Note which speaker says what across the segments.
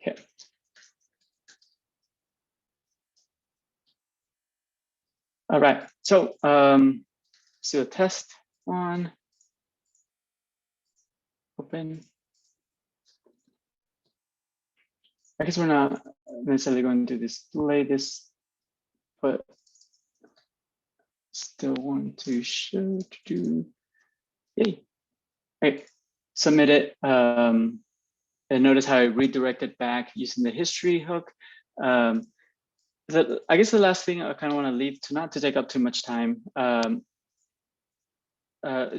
Speaker 1: Okay. All right, so let's do a test one. Open. I guess we're not necessarily going to display this, but still want to show to do. Yay. Okay, submit it. And notice how I redirected back using the history hook. I guess the last thing I kind of want to leave to not to take up too much time.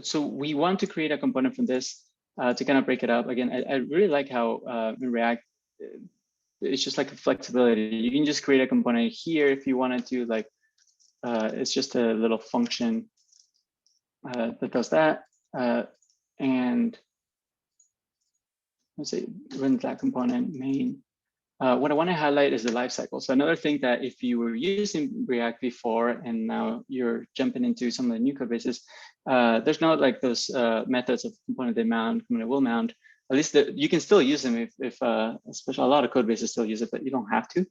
Speaker 1: So we want to create a component from this to kind of break it up. Again, I really like how in React, it's just like a flexibility. You can just create a component here if you wanted to, like, it's just a little function that does that. And let's say run that component main. What I want to highlight is the lifecycle. So another thing that if you were using React before and now you're jumping into some of the new code bases, there's not like those methods of component mount, component will mount. At least you can still use them if especially a lot of code bases still use it, but you don't have to.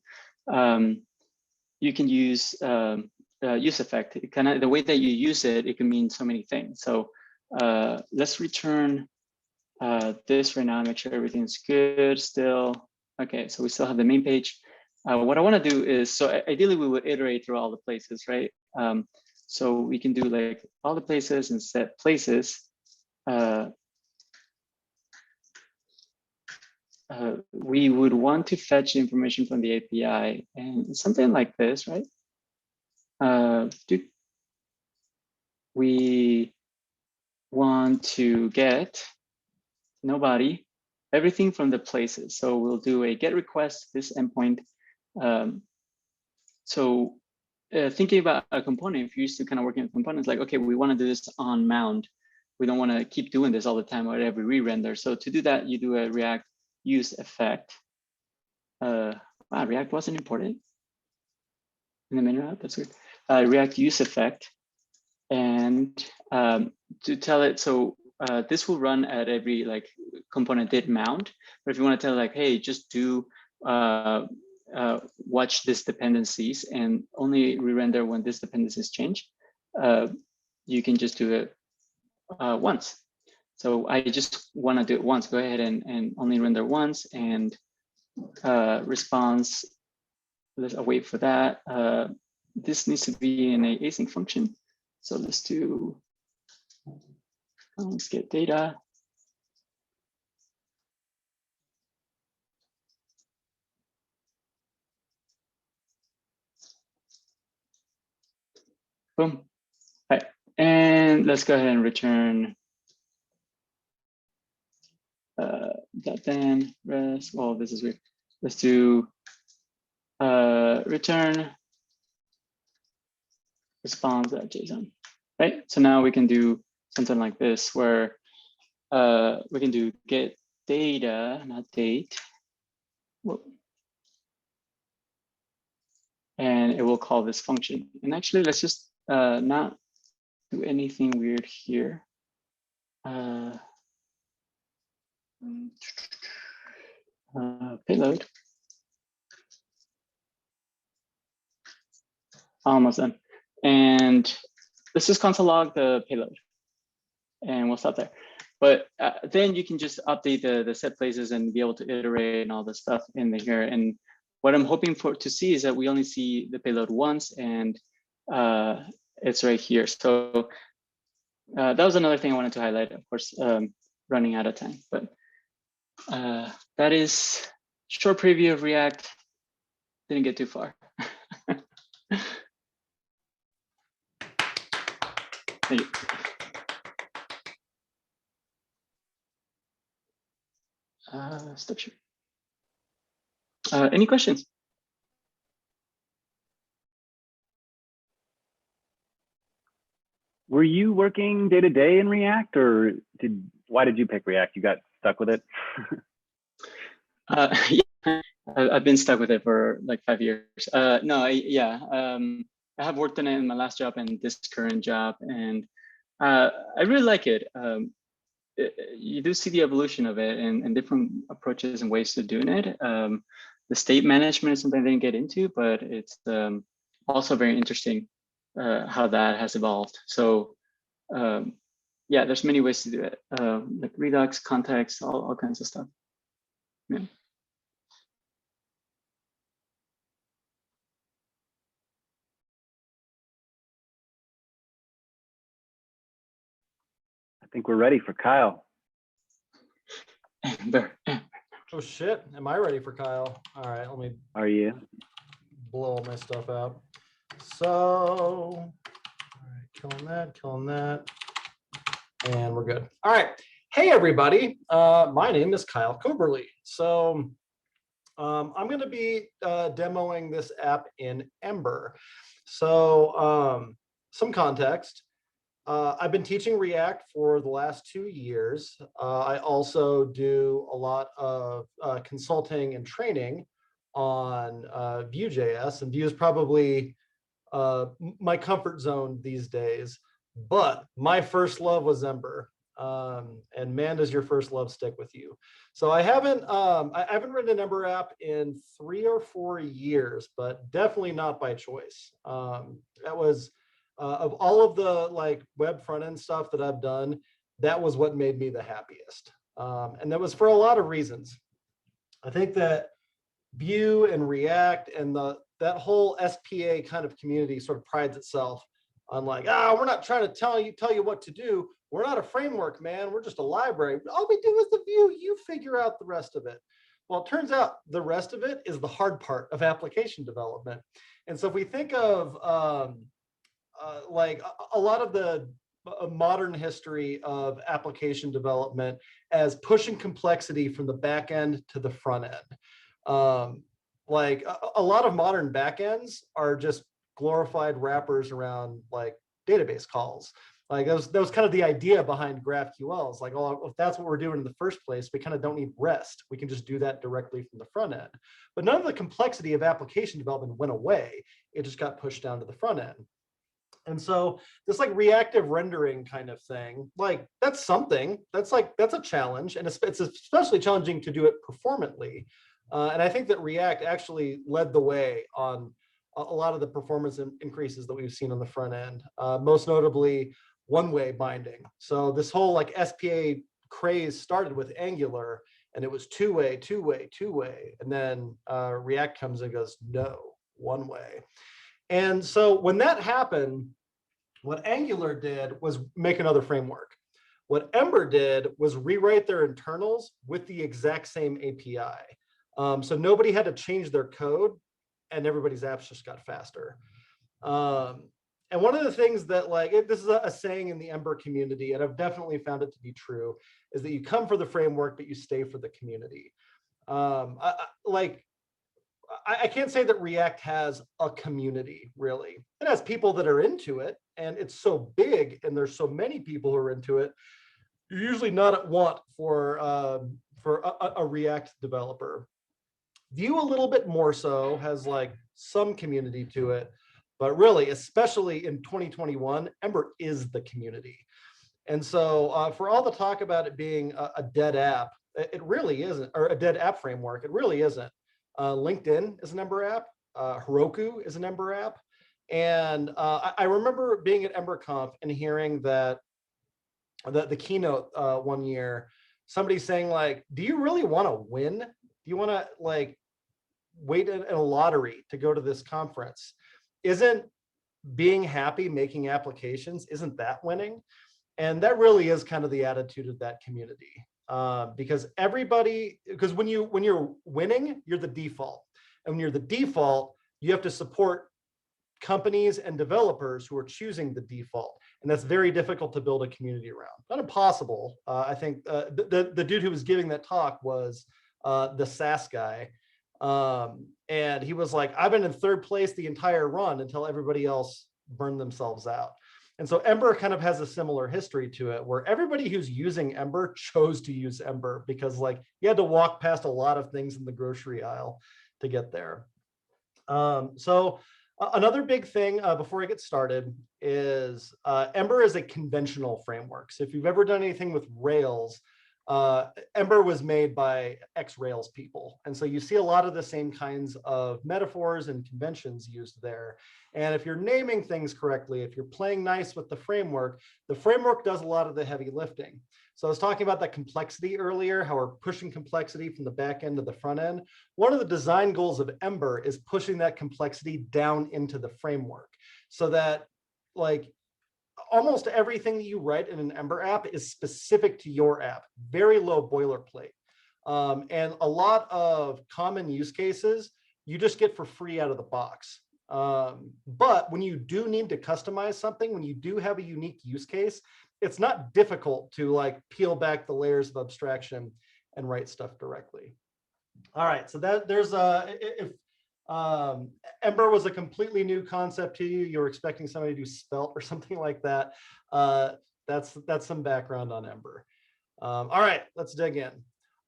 Speaker 1: You can use use effect. Kind of the way that you use it, it can mean so many things. So let's return this right now, make sure everything's good still. Okay, so we still have the main page. What I want to do is, so ideally we would iterate through all the places, right? So we can do like all the places and set places. We would want to fetch information from the API and something like this, right? We want to get nobody, everything from the places. So we'll do a get request this endpoint. Thinking about a component, if you're used to kind of working with components, like, okay, we want to do this on mount. We don't want to keep doing this all the time or every re-render. So to do that, you do a React use effect. Wow, React wasn't imported in the main route. That's weird. React use effect, and to tell it, so this will run at every like component did mount. But if you want to tell like, hey, just do watch this dependencies and only re-render when this dependencies change, you can just do it once. So I just want to do it once. Go ahead and only render once, and response. Let's wait for that. This needs to be in a async function. So let's do. Let's get data. Boom. All right. And let's go ahead and return then rest. Well, this is weird. Let's do return response.json. Right. So now we can do something like this where we can do get data, not date. Whoa. And it will call this function. And actually, let's just not do anything weird here. Payload. Almost done. And let's just console log the payload. And we'll stop there. But then you can just update the set places and be able to iterate and all the stuff in here. And what I'm hoping for to see is that we only see the payload once, and it's right here. So that was another thing I wanted to highlight, of course, running out of time. But that is short preview of React. Didn't get too far. Thank you. Stop share. Any questions?
Speaker 2: Were you working day to day in React, or why did you pick React? You got stuck with it?
Speaker 1: Yeah, I've been stuck with it for like 5 years. No, I have worked on it in my last job and this current job, and I really like it. you do see the evolution of it and different approaches and ways to doing it. The state management is something I didn't get into, but it's also very interesting how that has evolved. So yeah, there's many ways to do it, like Redux, context, all kinds of stuff. Yeah.
Speaker 2: I think we're ready for Kyle.
Speaker 3: Oh shit, am I ready for Kyle? All right, let me
Speaker 2: Are you?
Speaker 3: blow all my stuff out. So, all right, killing that, and we're good. All right, hey everybody, my name is Kyle Coberly. So I'm gonna be demoing this app in Ember. So some context. I've been teaching React for the last 2 years. I also do a lot of consulting and training on Vue.js, and Vue is probably my comfort zone these days. But my first love was Ember, and man, does your first love stick with you. So I haven't written an Ember app in 3 or 4 years, but definitely not by choice. That was of all of the like web front end stuff that I've done, that was what made me the happiest. And that was for a lot of reasons. I think that Vue and React and that whole SPA kind of community sort of prides itself on like, we're not trying to tell you what to do. We're not a framework, man. We're just a library. All we do is the Vue. You figure out the rest of it. Well, it turns out the rest of it is the hard part of application development. And so if we think of like a lot of the modern history of application development as pushing complexity from the back end to the front end. Like a lot of modern backends are just glorified wrappers around like database calls. Like that was kind of the idea behind GraphQL. It's like, oh, if that's what we're doing in the first place, we kind of don't need REST. We can just do that directly from the front end. But none of the complexity of application development went away. It just got pushed down to the front end. And so this like reactive rendering kind of thing, like that's something that's a challenge, and it's especially challenging to do it performantly. And I think that React actually led the way on a lot of the performance increases that we've seen on the front end, most notably one-way binding. So this whole like SPA craze started with Angular, and it was two-way, and then React comes and goes, no, one-way. And so when that happened, what Angular did was make another framework. What Ember did was rewrite their internals with the exact same API. So nobody had to change their code, and everybody's apps just got faster. And one of the things that this is a saying in the Ember community, and I've definitely found it to be true, is that you come for the framework, but you stay for the community. I can't say that React has a community, really. It has people that are into it, and it's so big, and there's so many people who are into it. You're usually not at want for a React developer. Vue a little bit more so, has like some community to it, but really, especially in 2021, Ember is the community. And so for all the talk about it being a dead app, it really isn't, or a dead app framework, it really isn't. LinkedIn is an Ember app. Heroku is an Ember app. And I remember being at EmberConf and hearing that the keynote one year, somebody saying like, do you really want to win? Do you want to like wait in a lottery to go to this conference? Isn't being happy making applications, isn't that winning? And that really is kind of the attitude of that community. Because when you're winning, you're the default. And when you're the default, you have to support companies and developers who are choosing the default. And that's very difficult to build a community around. Not impossible. I think the dude who was giving that talk was the SaaS guy. And he was like, I've been in third place the entire run until everybody else burned themselves out. And so Ember kind of has a similar history to it, where everybody who's using Ember chose to use Ember because like you had to walk past a lot of things in the grocery aisle to get there. So Another big thing before I get started is Ember is a conventional framework. So if you've ever done anything with Rails, Ember was made by ex-Rails people. And so you see a lot of the same kinds of metaphors and conventions used there. And if you're naming things correctly, if you're playing nice with the framework does a lot of the heavy lifting. So I was talking about that complexity earlier, how we're pushing complexity from the back end to the front end. One of the design goals of Ember is pushing that complexity down into the framework so that like almost everything that you write in an Ember app is specific to your app, very low boilerplate. And a lot of common use cases you just get for free out of the box. But when you do need to customize something, when you do have a unique use case, it's not difficult to like peel back the layers of abstraction and write stuff directly. All right, so that there's if Ember was a completely new concept to you, you're expecting somebody to do Svelte or something like that, that's some background on Ember. All right, let's dig in.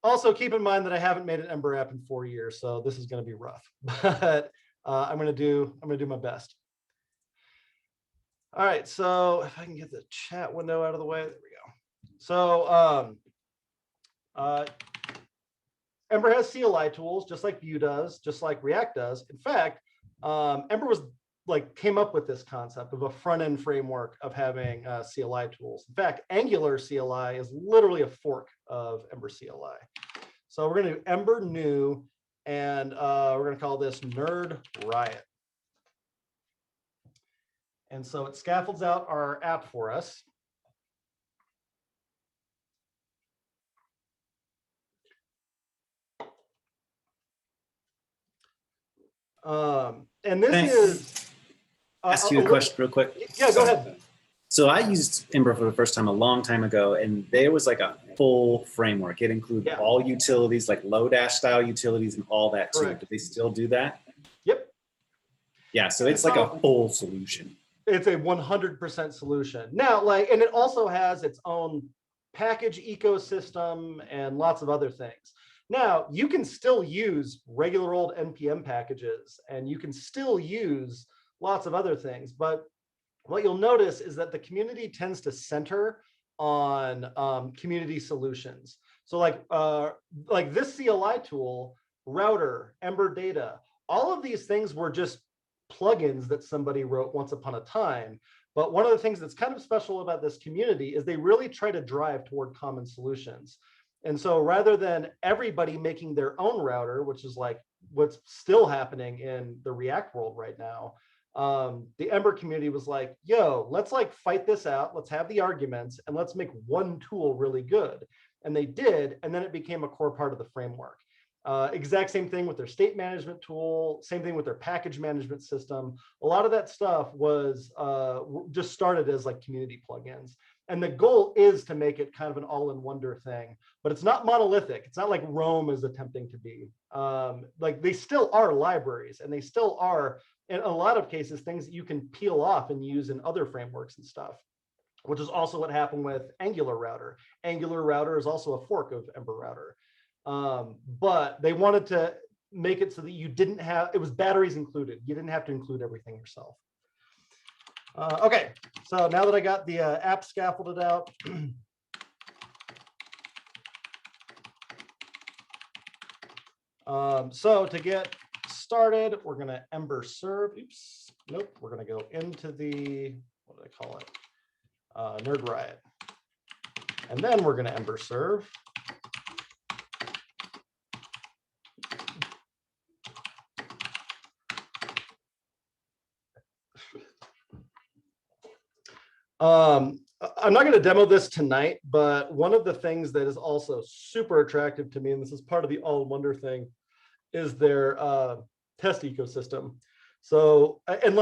Speaker 3: Also, keep in mind that I haven't made an Ember app in 4 years, so this is going to be rough, but I'm going to do my best. All right, so if I can get the chat window out of the way, there we go. So Ember has CLI tools, just like Vue does, just like React does. In fact, Ember came up with this concept of a front-end framework of having CLI tools. In fact, Angular CLI is literally a fork of Ember CLI. So we're going to do Ember new, and we're going to call this Nerd Riot. And so it scaffolds out our app for us. And this is
Speaker 4: ask you a question real quick.
Speaker 3: Yeah, go ahead.
Speaker 4: So I used Ember for the first time a long time ago, and there was like a full framework. It included all utilities, like Lodash style utilities and all that too.
Speaker 3: Correct.
Speaker 4: Do they still do that?
Speaker 3: Yep.
Speaker 4: Yeah, so it's like a full solution.
Speaker 3: It's a 100% solution. Now, and it also has its own package ecosystem and lots of other things. Now, you can still use regular old NPM packages, and you can still use lots of other things. But what you'll notice is that the community tends to center on community solutions. So like this CLI tool, Router, Ember Data, all of these things were just plugins that somebody wrote once upon a time. But one of the things that's kind of special about this community is they really try to drive toward common solutions. And so rather than everybody making their own router, which is like what's still happening in the React world right now, the Ember community was like, yo, let's fight this out. Let's have the arguments and let's make one tool really good. And they did, and then it became a core part of the framework. Exact same thing with their state management tool, same thing with their package management system. A lot of that stuff was just started as like community plugins. And the goal is to make it kind of an all-in-wonder thing, but it's not monolithic. It's not like Rome is attempting to be. They still are libraries, and they still are, in a lot of cases, things that you can peel off and use in other frameworks and stuff, which is also what happened with Angular Router. Angular Router is also a fork of Ember Router. But they wanted to make it so that you didn't have, it was batteries included. You didn't have to include everything yourself. Okay, so now that I got the app scaffolded out, so to get started, we're going to Ember serve. Oops, nope. We're going to go into the, what do I call it? Nerd Riot. And then we're going to Ember serve. I'm not going to demo this tonight, but one of the things that is also super attractive to me, and this is part of the all-in-wonder thing, is their test ecosystem. So, and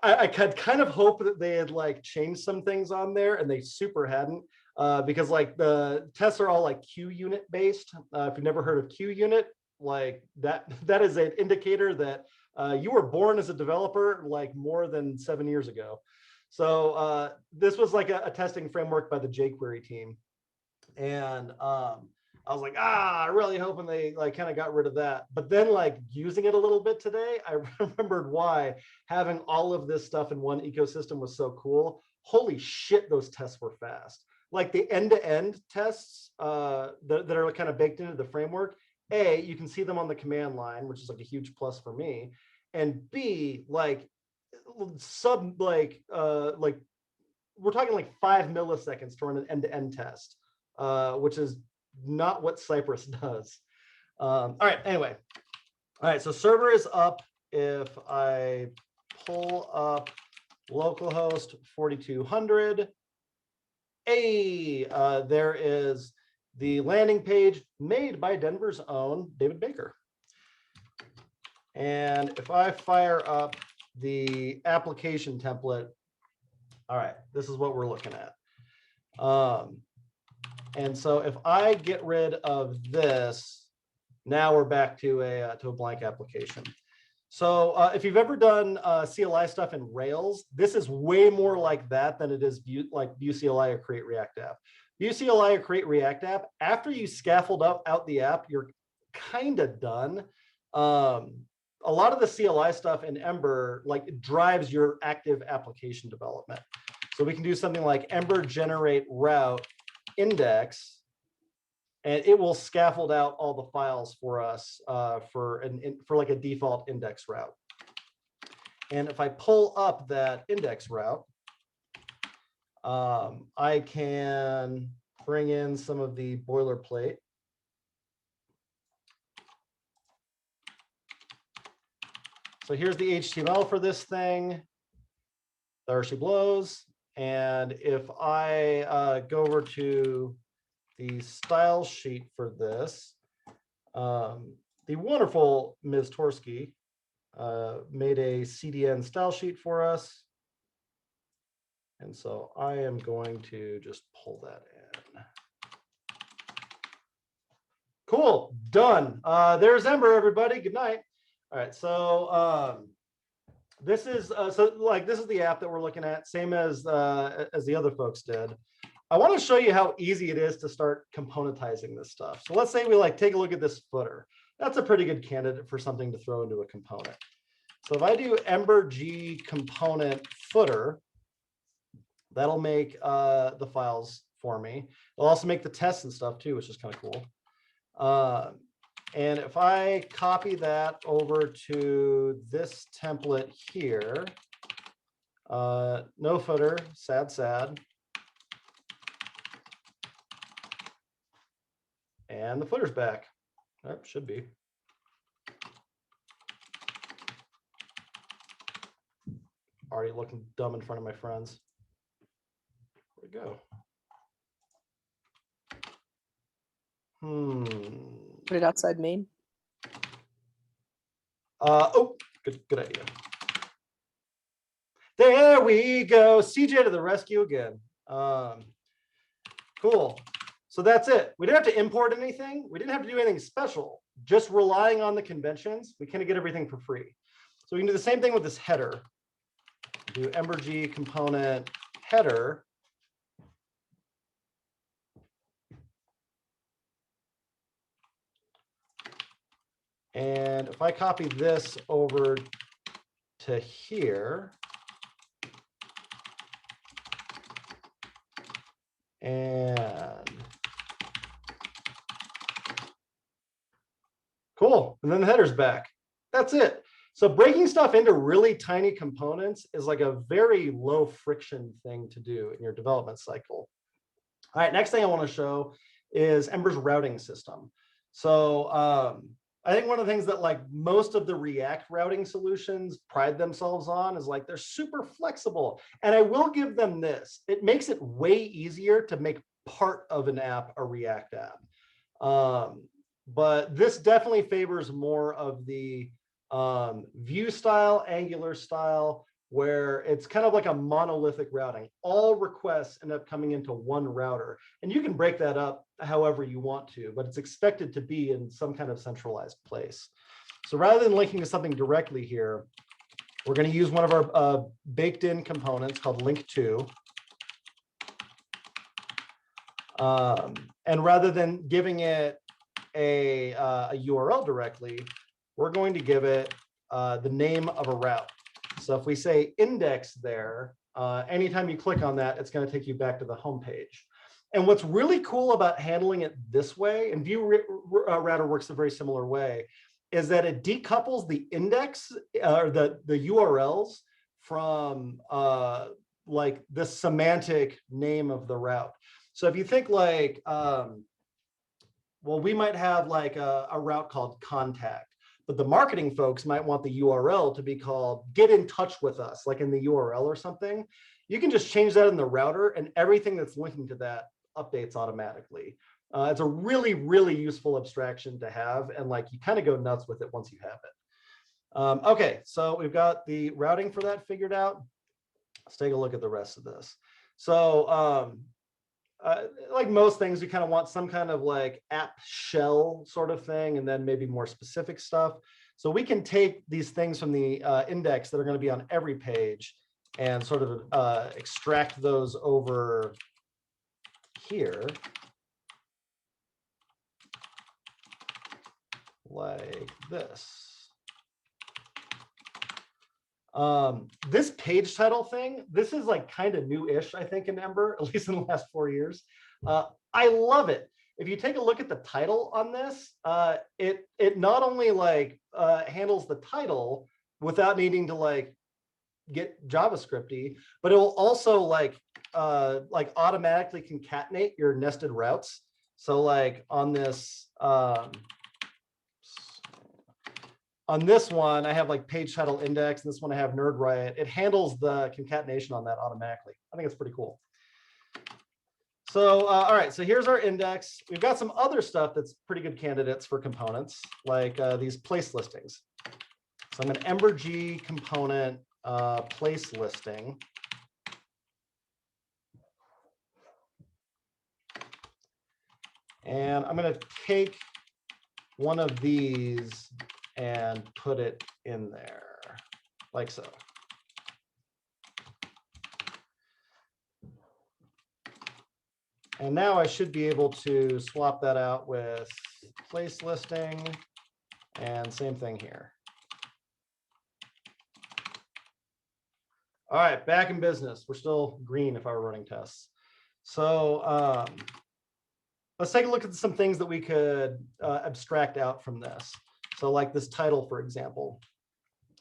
Speaker 3: I had kind of hoped that they had changed some things on there, and they super hadn't, because the tests are all QUnit based. If you've never heard of QUnit, that is an indicator that you were born as a developer more than 7 years ago. So this was a testing framework by the jQuery team. And I was like, really hoping they like kind of got rid of that. But then like using it a little bit today, I remembered why having all of this stuff in one ecosystem was so cool. Holy shit, those tests were fast. Like the end-to-end tests that are kind of baked into the framework, A, you can see them on the command line, which is like a huge plus for me. And B, like we're talking like 5 milliseconds to run an end-to-end test, which is not what Cypress does. All right, anyway. All right, so server is up. If I pull up localhost 4200, there is the landing page made by Denver's own David Baker. And if I fire up the application template, all right, this is what we're looking at. And so if I get rid of this, now we're back to a blank application. So if you've ever done CLI stuff in Rails, this is way more like that than it is like Vue CLI or Create React App. Vue CLI or Create React App, after you scaffold out the app, you're kind of done. A lot of the CLI stuff in Ember like drives your active application development. So we can do something like Ember generate route index, and it will scaffold out all the files for us for like a default index route. And if I pull up that index route, I can bring in some of the boilerplate. So here's the HTML for this thing. There she blows. And if I go over to the style sheet for this, the wonderful Ms. Torske made a CDN style sheet for us. And so I am going to just pull that in. Cool, done. There's Ember, everybody. Good night. All right, so this is this is the app that we're looking at, same as the other folks did. I want to show you how easy it is to start componentizing this stuff. So let's say we like take a look at this footer. That's a pretty good candidate for something to throw into a component. So if I do Ember G component footer, that'll make the files for me. It'll also make the tests and stuff too, which is kind of cool. And if I copy that over to this template here, no footer, sad, sad. And the footer's back. That should be. Already looking dumb in front of my friends. Where'd it go?
Speaker 5: Put it outside main.
Speaker 3: Oh, good idea. There we go. CJ to the rescue again. Cool. So that's it. We didn't have to import anything. We didn't have to do anything special. Just relying on the conventions, we kind of get everything for free. So we can do the same thing with this header. Do Ember G component header. And if I copy this over to here, and cool, and then the header's back. That's it. So breaking stuff into really tiny components is like a very low friction thing to do in your development cycle. All right, next thing I want to show is Ember's routing system. So I think one of the things that like most of the React routing solutions pride themselves on is like they're super flexible. And I will give them this. It makes it way easier to make part of an app a React app. But this definitely favors more of the Vue style, Angular style, where it's kind of like a monolithic routing. All requests end up coming into one router. And you can break that up however you want to, but it's expected to be in some kind of centralized place. So rather than linking to something directly here, we're going to use one of our baked in components called link to. And rather than giving it a URL directly, we're going to give it the name of a route. So if we say index there, anytime you click on that, it's going to take you back to the home page. And what's really cool about handling it this way, and View Router works a very similar way, is that it decouples the index or the URLs from like the semantic name of the route. So if you think like, well, we might have like a route called contact, but the marketing folks might want the URL to be called get in touch with us, like in the URL or something. You can just change that in the router and everything that's linking to that updates automatically. It's a really, really useful abstraction to have. And like, you kind of go nuts with it once you have it. Okay, so we've got the routing for that figured out. Let's take a look at the rest of this. So like most things, you kind of want some kind of like app shell sort of thing, and then maybe more specific stuff. So we can take these things from the index that are going to be on every page and sort of extract those over here. Like this. This page title thing, this is like kind of new-ish, I think, in Ember, at least in the last 4 years. I love it. If you take a look at the title on this, it not only like handles the title without needing to like get JavaScripty, but it will also like automatically concatenate your nested routes. So like on this one, I have like page title index, and this one I have nerd riot. It handles the concatenation on that automatically. I think it's pretty cool. So, all right, so here's our index. We've got some other stuff that's pretty good candidates for components, like these place listings. So I'm an Ember G component place listing. And I'm going to take one of these and put it in there, like so. And now I should be able to swap that out with place listing, and same thing here. All right, back in business. We're still green if I were running tests. So let's take a look at some things that we could abstract out from this. So like this title, for example.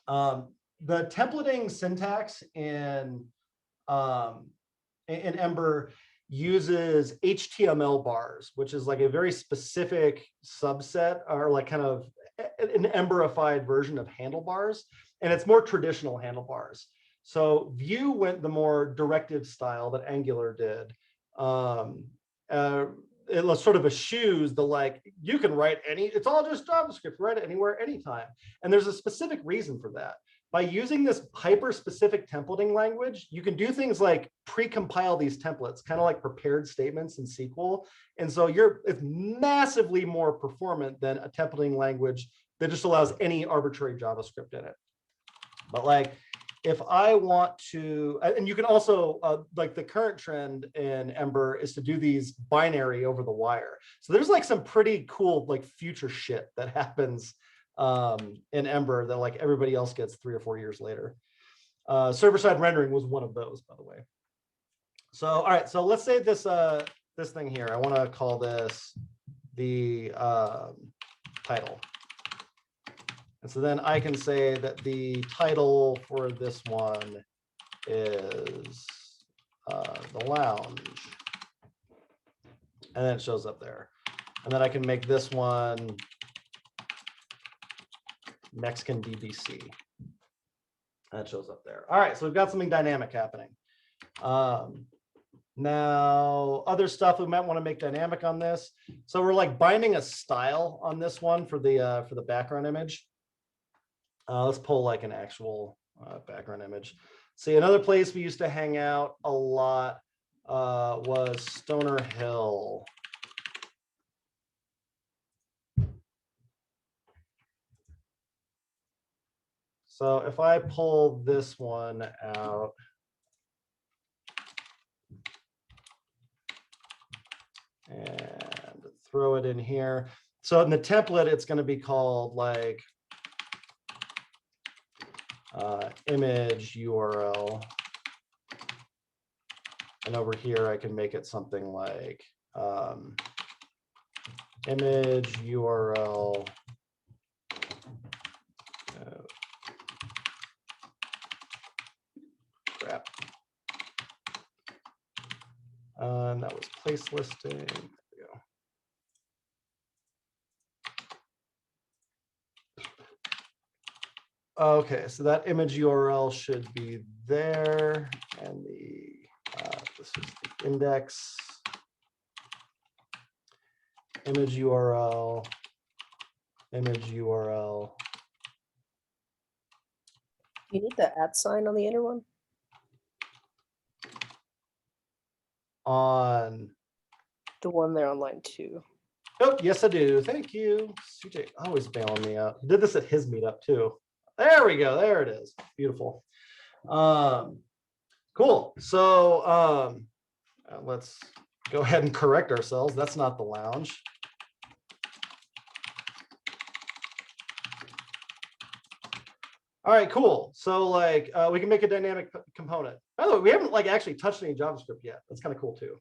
Speaker 3: The templating syntax in Ember uses HTML bars, which is like a very specific subset, or like kind of an Emberified version of handlebars, and it's more traditional handlebars. So Vue went the more directive style that Angular did. It sort of eschews the like, you can write it's all just JavaScript, write it anywhere, anytime. And there's a specific reason for that. By using this hyper-specific templating language, you can do things like pre-compile these templates, kind of like prepared statements in SQL. And so it's massively more performant than a templating language that just allows any arbitrary JavaScript in it. But like, if I want to, and you can also, like the current trend in Ember is to do these binary over the wire. So there's like some pretty cool like future shit that happens in Ember that like everybody else gets 3 or 4 years later. Server-side rendering was one of those, by the way. So, all right, so let's say this thing here, I want to call this the title. And so then I can say that the title for this one is the lounge. And then it shows up there. And then I can make this one Mexican DBC. And it shows up there. All right, so we've got something dynamic happening. Now, other stuff we might want to make dynamic on this. So we're like binding a style on this one for the background image. Let's pull like an actual background image. See, another place we used to hang out a lot was Stoner Hill. So if I pull this one out, and throw it in here. So in the template, it's going to be called like image URL. And over here, I can make it something like image URL. Crap. And that was place listing. There we go. Okay, so that image URL should be there, and this is the index image URL, image URL.
Speaker 5: You need the @ sign on the inner one?
Speaker 3: On
Speaker 5: The one there on line 2.
Speaker 3: oh, yes, I do. Thank you. CJ always bailing me out. He did this at his meetup too. There we go. There it is. Beautiful. Cool. So let's go ahead and correct ourselves. That's not the lounge. All right, cool. So like we can make a dynamic component. By the way, we haven't like actually touched any JavaScript yet. That's kind of cool too.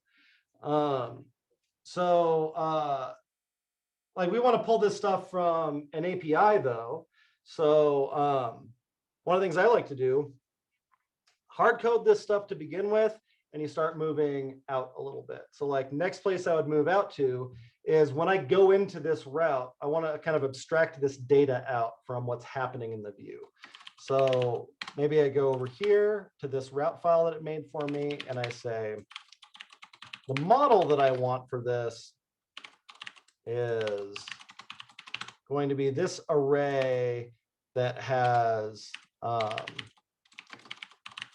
Speaker 3: Like we want to pull this stuff from an API though. So one of the things I like to do, hard code this stuff to begin with, and you start moving out a little bit. So like next place I would move out to is when I go into this route, I want to kind of abstract this data out from what's happening in the view. So maybe I go over here to this route file that it made for me, and I say, the model that I want for this is going to be this array that has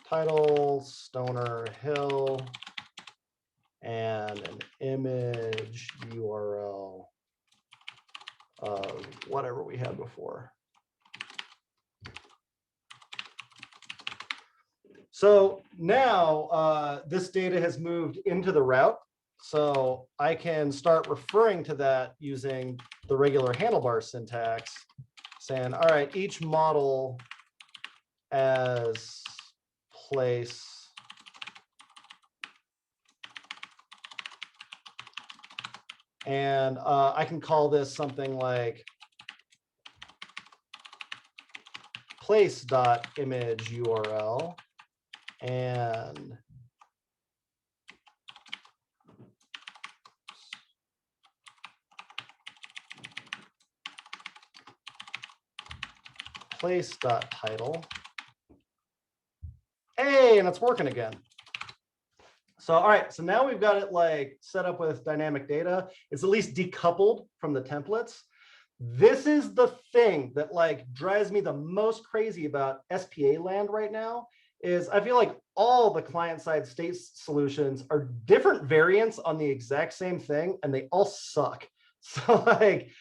Speaker 3: title, Stoner Hill, and an image URL of whatever we had before. So now this data has moved into the route. So I can start referring to that using the regular handlebar syntax, saying, all right, each model as place and I can call this something like place.image URL and place.title. Hey, and it's working again. So, all right, so now we've got it like set up with dynamic data. It's at least decoupled from the templates. This is the thing that like drives me the most crazy about SPA land right now is I feel like all the client-side state solutions are different variants on the exact same thing, and they all suck. So like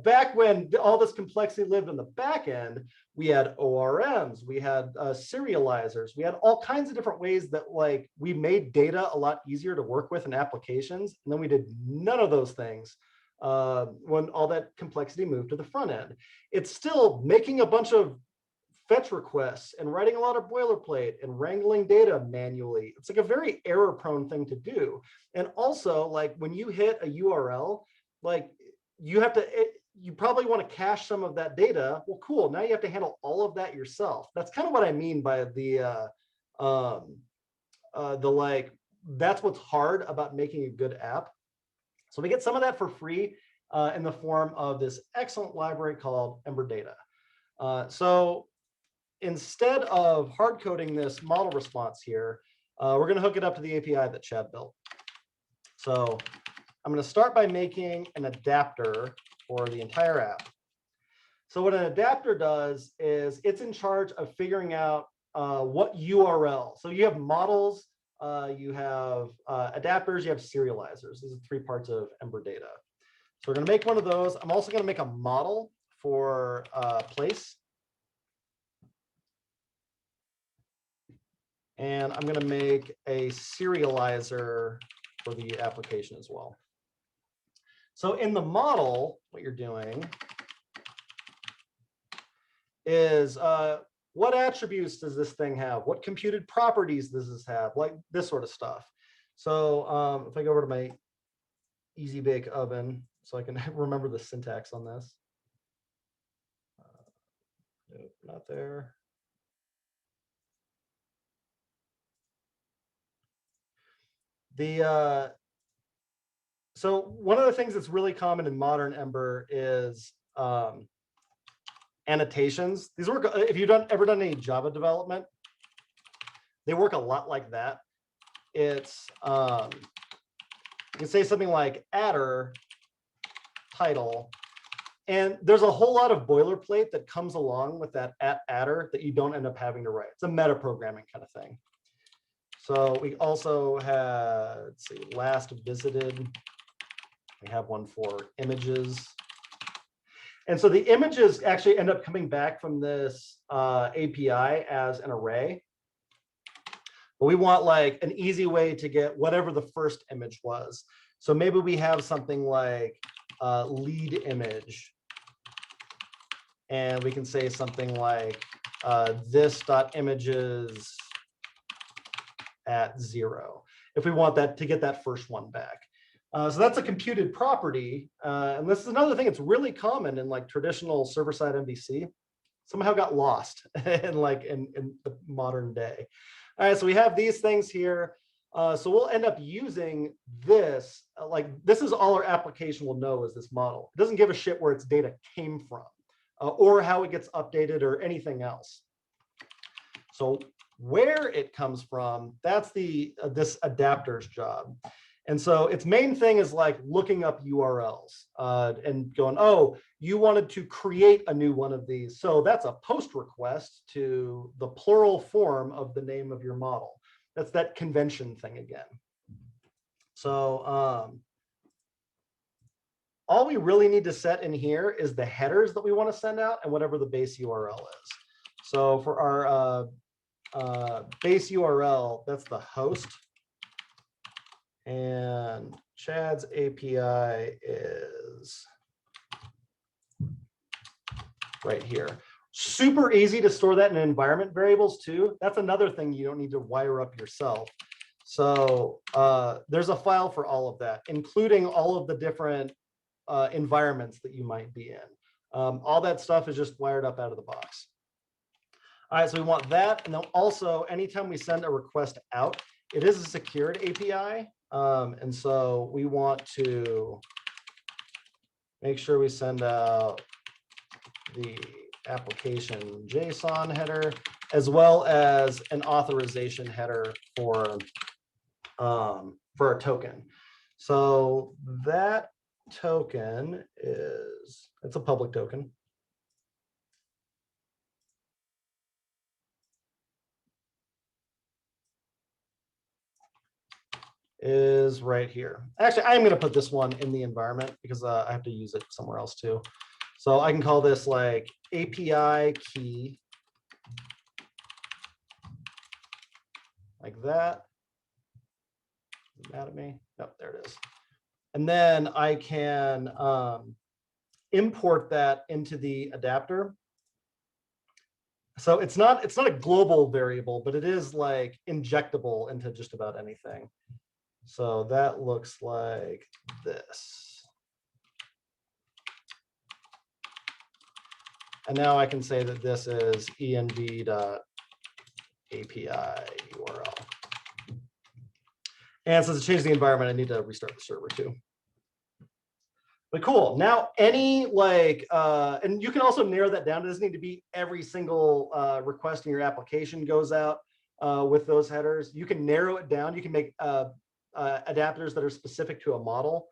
Speaker 3: back when all this complexity lived in the back end, we had ORMs, we had serializers, we had all kinds of different ways that like we made data a lot easier to work with in applications. And then we did none of those things when all that complexity moved to the front end. It's still making a bunch of fetch requests and writing a lot of boilerplate and wrangling data manually. It's like a very error-prone thing to do. And also, like when you hit a URL, like you have to, you probably want to cache some of that data. Well, cool. Now you have to handle all of that yourself. That's kind of what I mean by the like, that's what's hard about making a good app. So we get some of that for free in the form of this excellent library called Ember Data. So instead of hard coding this model response here, we're going to hook it up to the API that Chad built. So I'm going to start by making an adapter for the entire app. So what an adapter does is it's in charge of figuring out what URL. So you have models, you have adapters, you have serializers. These are 3 parts of Ember Data. So we're going to make one of those. I'm also going to make a model for place. And I'm going to make a serializer for the application as well. So in the model, what you're doing is what attributes does this thing have? What computed properties does this have? Like this sort of stuff. So if I go over to my Easy Bake Oven, so I can remember the syntax on this. Nope, not there. So one of the things that's really common in modern Ember is annotations. These work, if you've ever done any Java development, they work a lot like that. It's, you can say something like adder title, and there's a whole lot of boilerplate that comes along with that adder that you don't end up having to write. It's a meta programming kind of thing. So we also have, let's see, last visited. We have one for images. And so the images actually end up coming back from this API as an array. But we want like an easy way to get whatever the first image was. So maybe we have something like lead image. And we can say something like this.images at 0, if we want that to get that first one back. So that's a computed property. And this is another thing that's really common in like traditional server-side MVC. Somehow got lost in the modern day. All right, so we have these things here. So we'll end up using this, this is all our application will know is this model. It doesn't give a shit where its data came from or how it gets updated or anything else. So where it comes from, that's this adapter's job. And so its main thing is like looking up URLs and going, oh, you wanted to create a new one of these. So that's a post request to the plural form of the name of your model. That's that convention thing again. So all we really need to set in here is the headers that we want to send out and whatever the base URL is. So for our base URL, that's the host. And Chad's API is right here. Super easy to store that in environment variables too. That's another thing you don't need to wire up yourself. So there's a file for all of that, including all of the different environments that you might be in. All that stuff is just wired up out of the box. All right, so we want that. And then also, anytime we send a request out, it is a secured API. And so we want to make sure we send out the application JSON header, as well as an authorization header for our token. So that token it's a public token. Is right here. Actually, I'm going to put this one in the environment because I have to use it somewhere else too. So I can call this like API key, like that. Is it mad at me? Nope, there it is. And then I can import that into the adapter. So it's not a global variable, but it is like injectable into just about anything. So that looks like this. And now I can say that this is env.api URL. And since it changed the environment, I need to restart the server too. But cool. Now any and you can also narrow that down. It doesn't need to be every single request in your application goes out with those headers. You can narrow it down. You can make adapters that are specific to a model.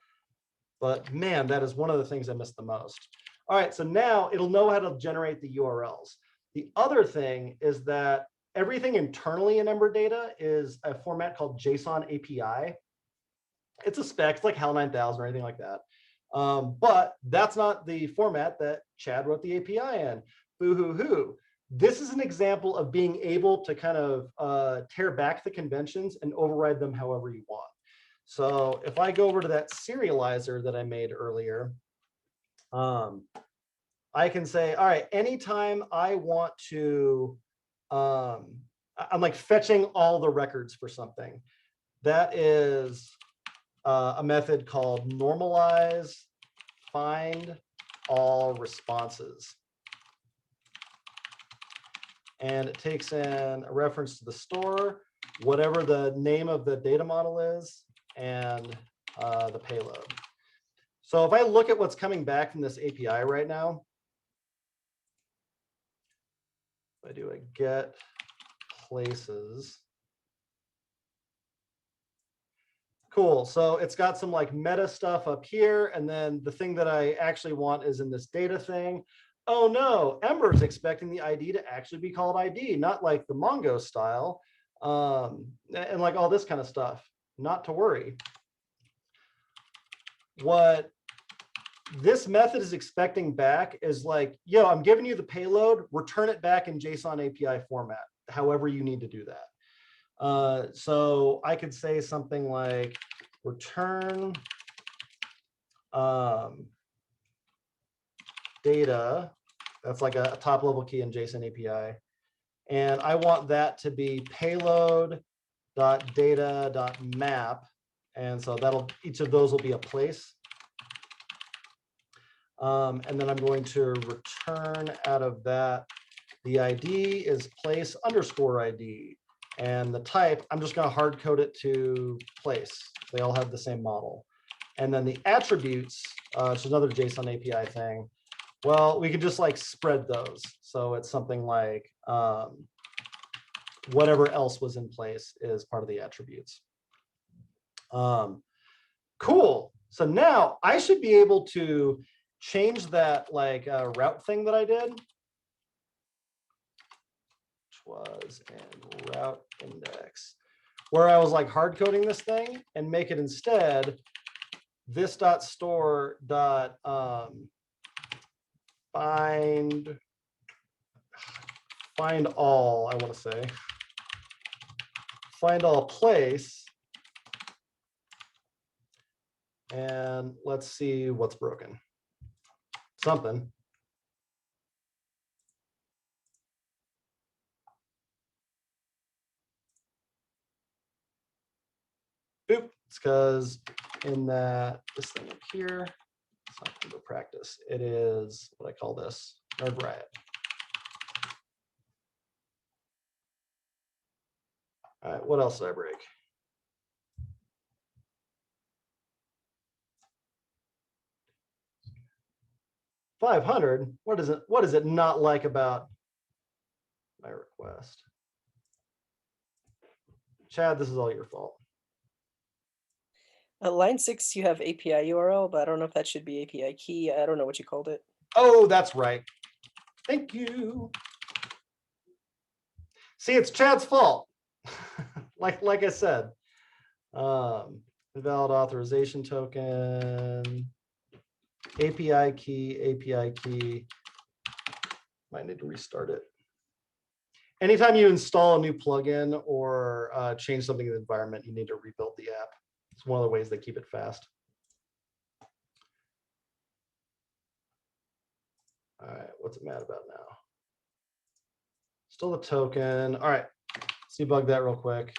Speaker 3: But man, that is one of the things I miss the most. All right, so now it'll know how to generate the URLs. The other thing is that everything internally in Ember Data is a format called JSON API. It's a spec, it's like HAL 9000 or anything like that. But that's not the format that Chad wrote the API in. Boo-hoo-hoo. This is an example of being able to kind of tear back the conventions and override them however you want. So if I go over to that serializer that I made earlier, I can say, all right, anytime I want to, I'm like fetching all the records for something. That is a method called normalize find all responses. And it takes in a reference to the store, whatever the name of the data model is, and the payload. So if I look at what's coming back from this API right now, if I do a get places. Cool, so it's got some like meta stuff up here, and then the thing that I actually want is in this data thing. Oh no, Ember's expecting the ID to actually be called ID, not like the Mongo style, and like all this kind of stuff. Not to worry. What this method is expecting back is like, yo, I'm giving you the payload, return it back in JSON API format, however you need to do that. So I could say something like return data. That's like a top level key in JSON API. And I want that to be payload.data.map. And so each of those will be a place. And then I'm going to return out of that. The ID is place underscore ID. And the type, I'm just going to hard code it to place. They all have the same model. And then the attributes, which is another JSON API thing. Well, we can just like spread those. So it's something like whatever else was in place is part of the attributes. Cool. So now I should be able to change that like route thing that I did. Which was in route index, where I was like hard coding this thing and make it instead this dot store dot find all, I want to say find all place, and let's see what's broken. Something. Boop. It's because in that this thing up here, it's not going to go practice. It is what I call this nerd riot. All right, what else did I break? $500. What is it not like about my request? Chad, this is all your fault.
Speaker 5: Line 6, you have API URL, but I don't know if that should be API key. I don't know what you called it.
Speaker 3: Oh, that's right. Thank you. See, it's Chad's fault. like I said, invalid authorization token, API key. Might need to restart it. Anytime you install a new plugin or change something in the environment, you need to rebuild the app. It's one of the ways they keep it fast. All right, what's it mad about now? Still the token. All right, let's debug that real quick.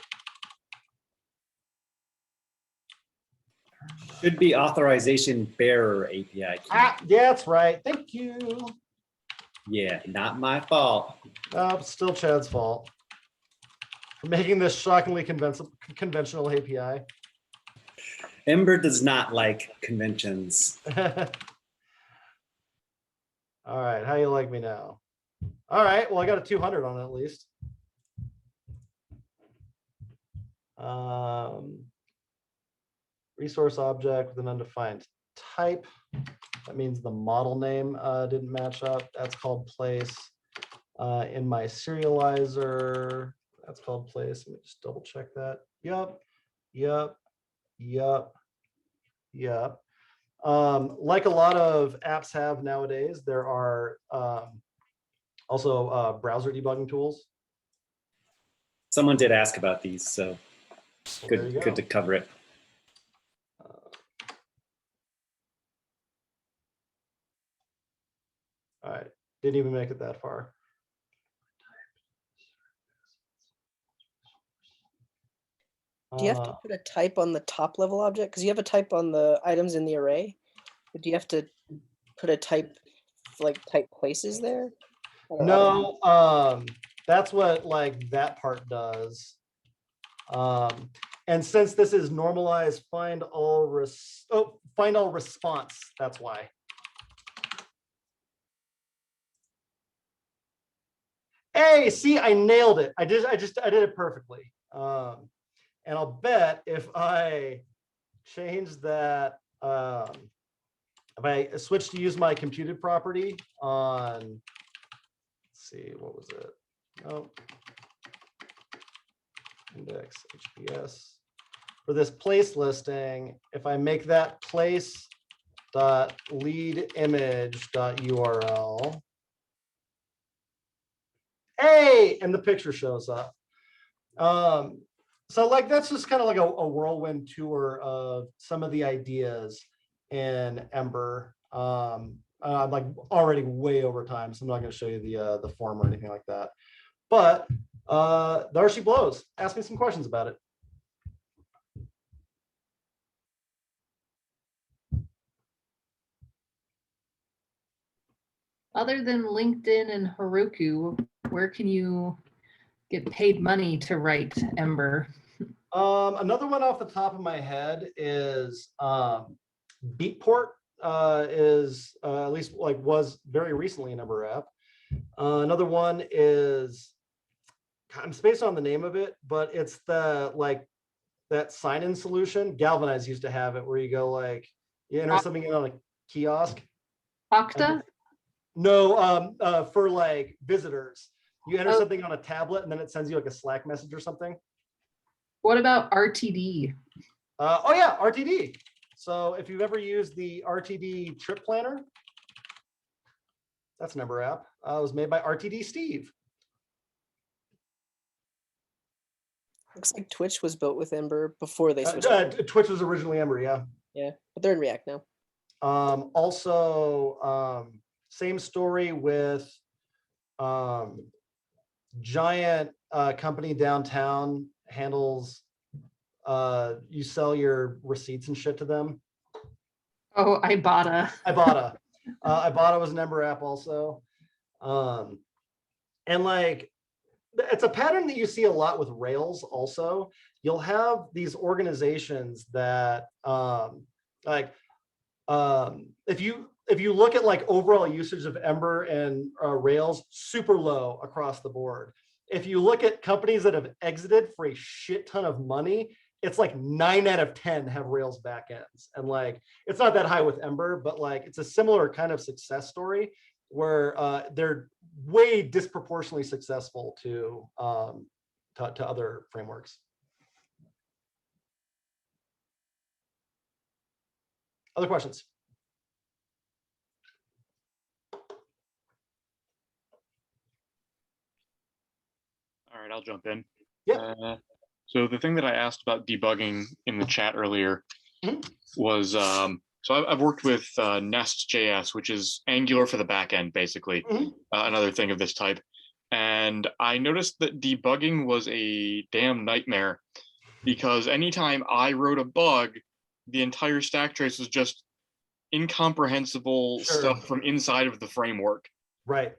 Speaker 4: Should be authorization bearer API key.
Speaker 3: Ah, yeah, that's right. Thank you.
Speaker 4: Yeah, not my fault.
Speaker 3: Still Chad's fault for making this shockingly conventional API.
Speaker 4: Ember does not like conventions.
Speaker 3: All right, how you like me now? All right, well, I got a 200 on it at least. Resource object with an undefined type. That means the model name didn't match up. That's called place. In my serializer, that's called place. Let me just double check that. Yep. Like a lot of apps have nowadays, there are also browser debugging tools.
Speaker 4: Someone did ask about these, so
Speaker 3: Well,
Speaker 4: good to cover it.
Speaker 3: All right, didn't even make it that far.
Speaker 5: Do you have to put a type on the top level object? Because you have a type on the items in the array, but do you have to put a type, like type places there?
Speaker 3: No, that's what like that part does. And since this is normalized find all response, that's why. Hey, see, I nailed it. I did it perfectly. And I'll bet if I change that, if I switch to use my computed property on, let's see, what was it? Oh, index HPS. For this place listing, if I make that place dot lead image dot URL, hey, and the picture shows up. So like that's just kind of like a whirlwind tour of some of the ideas in Ember. I'm like already way over time, so I'm not going to show you the form or anything like that. But there she blows. Ask me some questions about it.
Speaker 6: Other than LinkedIn and Heroku, where can you get paid money to write Ember?
Speaker 3: Another one off the top of my head is Beatport is at least like was very recently an Ember app. Another one is, I'm spaced on the name of it, but it's the like that sign-in solution. Galvanize used to have it where you go like you enter something in on a kiosk.
Speaker 6: Okta?
Speaker 3: No, for like visitors. You enter something on a tablet and then it sends you like a Slack message or something.
Speaker 6: What about RTD?
Speaker 3: Oh yeah, RTD. So if you've ever used the RTD trip planner, that's an Ember app. It was made by RTD Steve.
Speaker 5: Looks like Twitch was built with Ember before they switched.
Speaker 3: Twitch was originally Ember, yeah.
Speaker 5: Yeah, but they're in React now.
Speaker 3: Also, same story with giant company downtown handles, you sell your receipts and shit to them.
Speaker 6: Oh, Ibotta.
Speaker 3: Ibotta was an Ember app also. And like, it's a pattern that you see a lot with Rails also. You'll have these organizations that if you look at like overall usage of Ember and Rails, super low across the board. If you look at companies that have exited for a shit ton of money, it's like 9 out of 10 have Rails backends. And like, it's not that high with Ember, but like it's a similar kind of success story where they're way disproportionately successful to other frameworks. Other questions?
Speaker 7: All right, I'll jump in.
Speaker 3: Yeah.
Speaker 7: So the thing that I asked about debugging in the chat earlier was, so I've worked with Nest.js, which is Angular for the backend, basically, another thing of this type. And I noticed that debugging was a damn nightmare because anytime I wrote a bug, the entire stack trace was just incomprehensible stuff from inside of the framework.
Speaker 3: Right.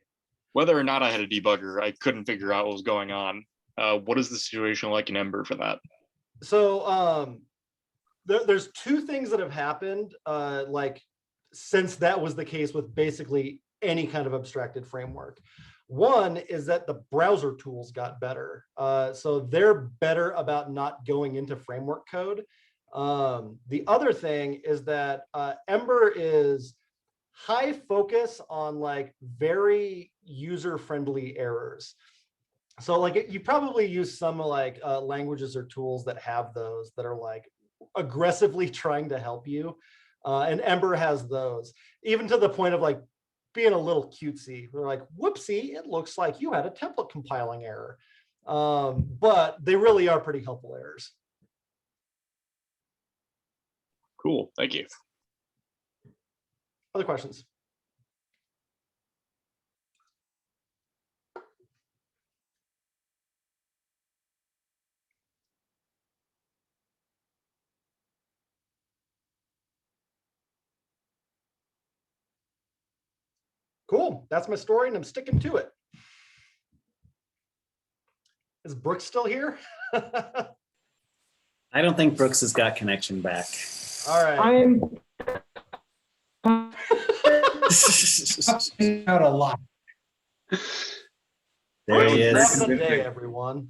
Speaker 7: Whether or not I had a debugger, I couldn't figure out what was going on. What is the situation like in Ember for that?
Speaker 3: So there's two things that have happened like since that was the case with basically any kind of abstracted framework. One is that the browser tools got better. So they're better about not going into framework code. The other thing is that Ember is high focus on like very user-friendly errors. So like you probably use some like languages or tools that have those that are like aggressively trying to help you. And Ember has those, even to the point of like being a little cutesy. We're like, whoopsie, it looks like you had a template compiling error. But they really are pretty helpful errors.
Speaker 7: Cool, thank you.
Speaker 3: Other questions? Cool. That's my story, and I'm sticking to it. Is Brooks still here?
Speaker 4: I don't think Brooks has got connection back.
Speaker 3: All right.
Speaker 8: I'm out a lot.
Speaker 4: There he
Speaker 3: Brooks
Speaker 4: is.
Speaker 3: of the day, everyone.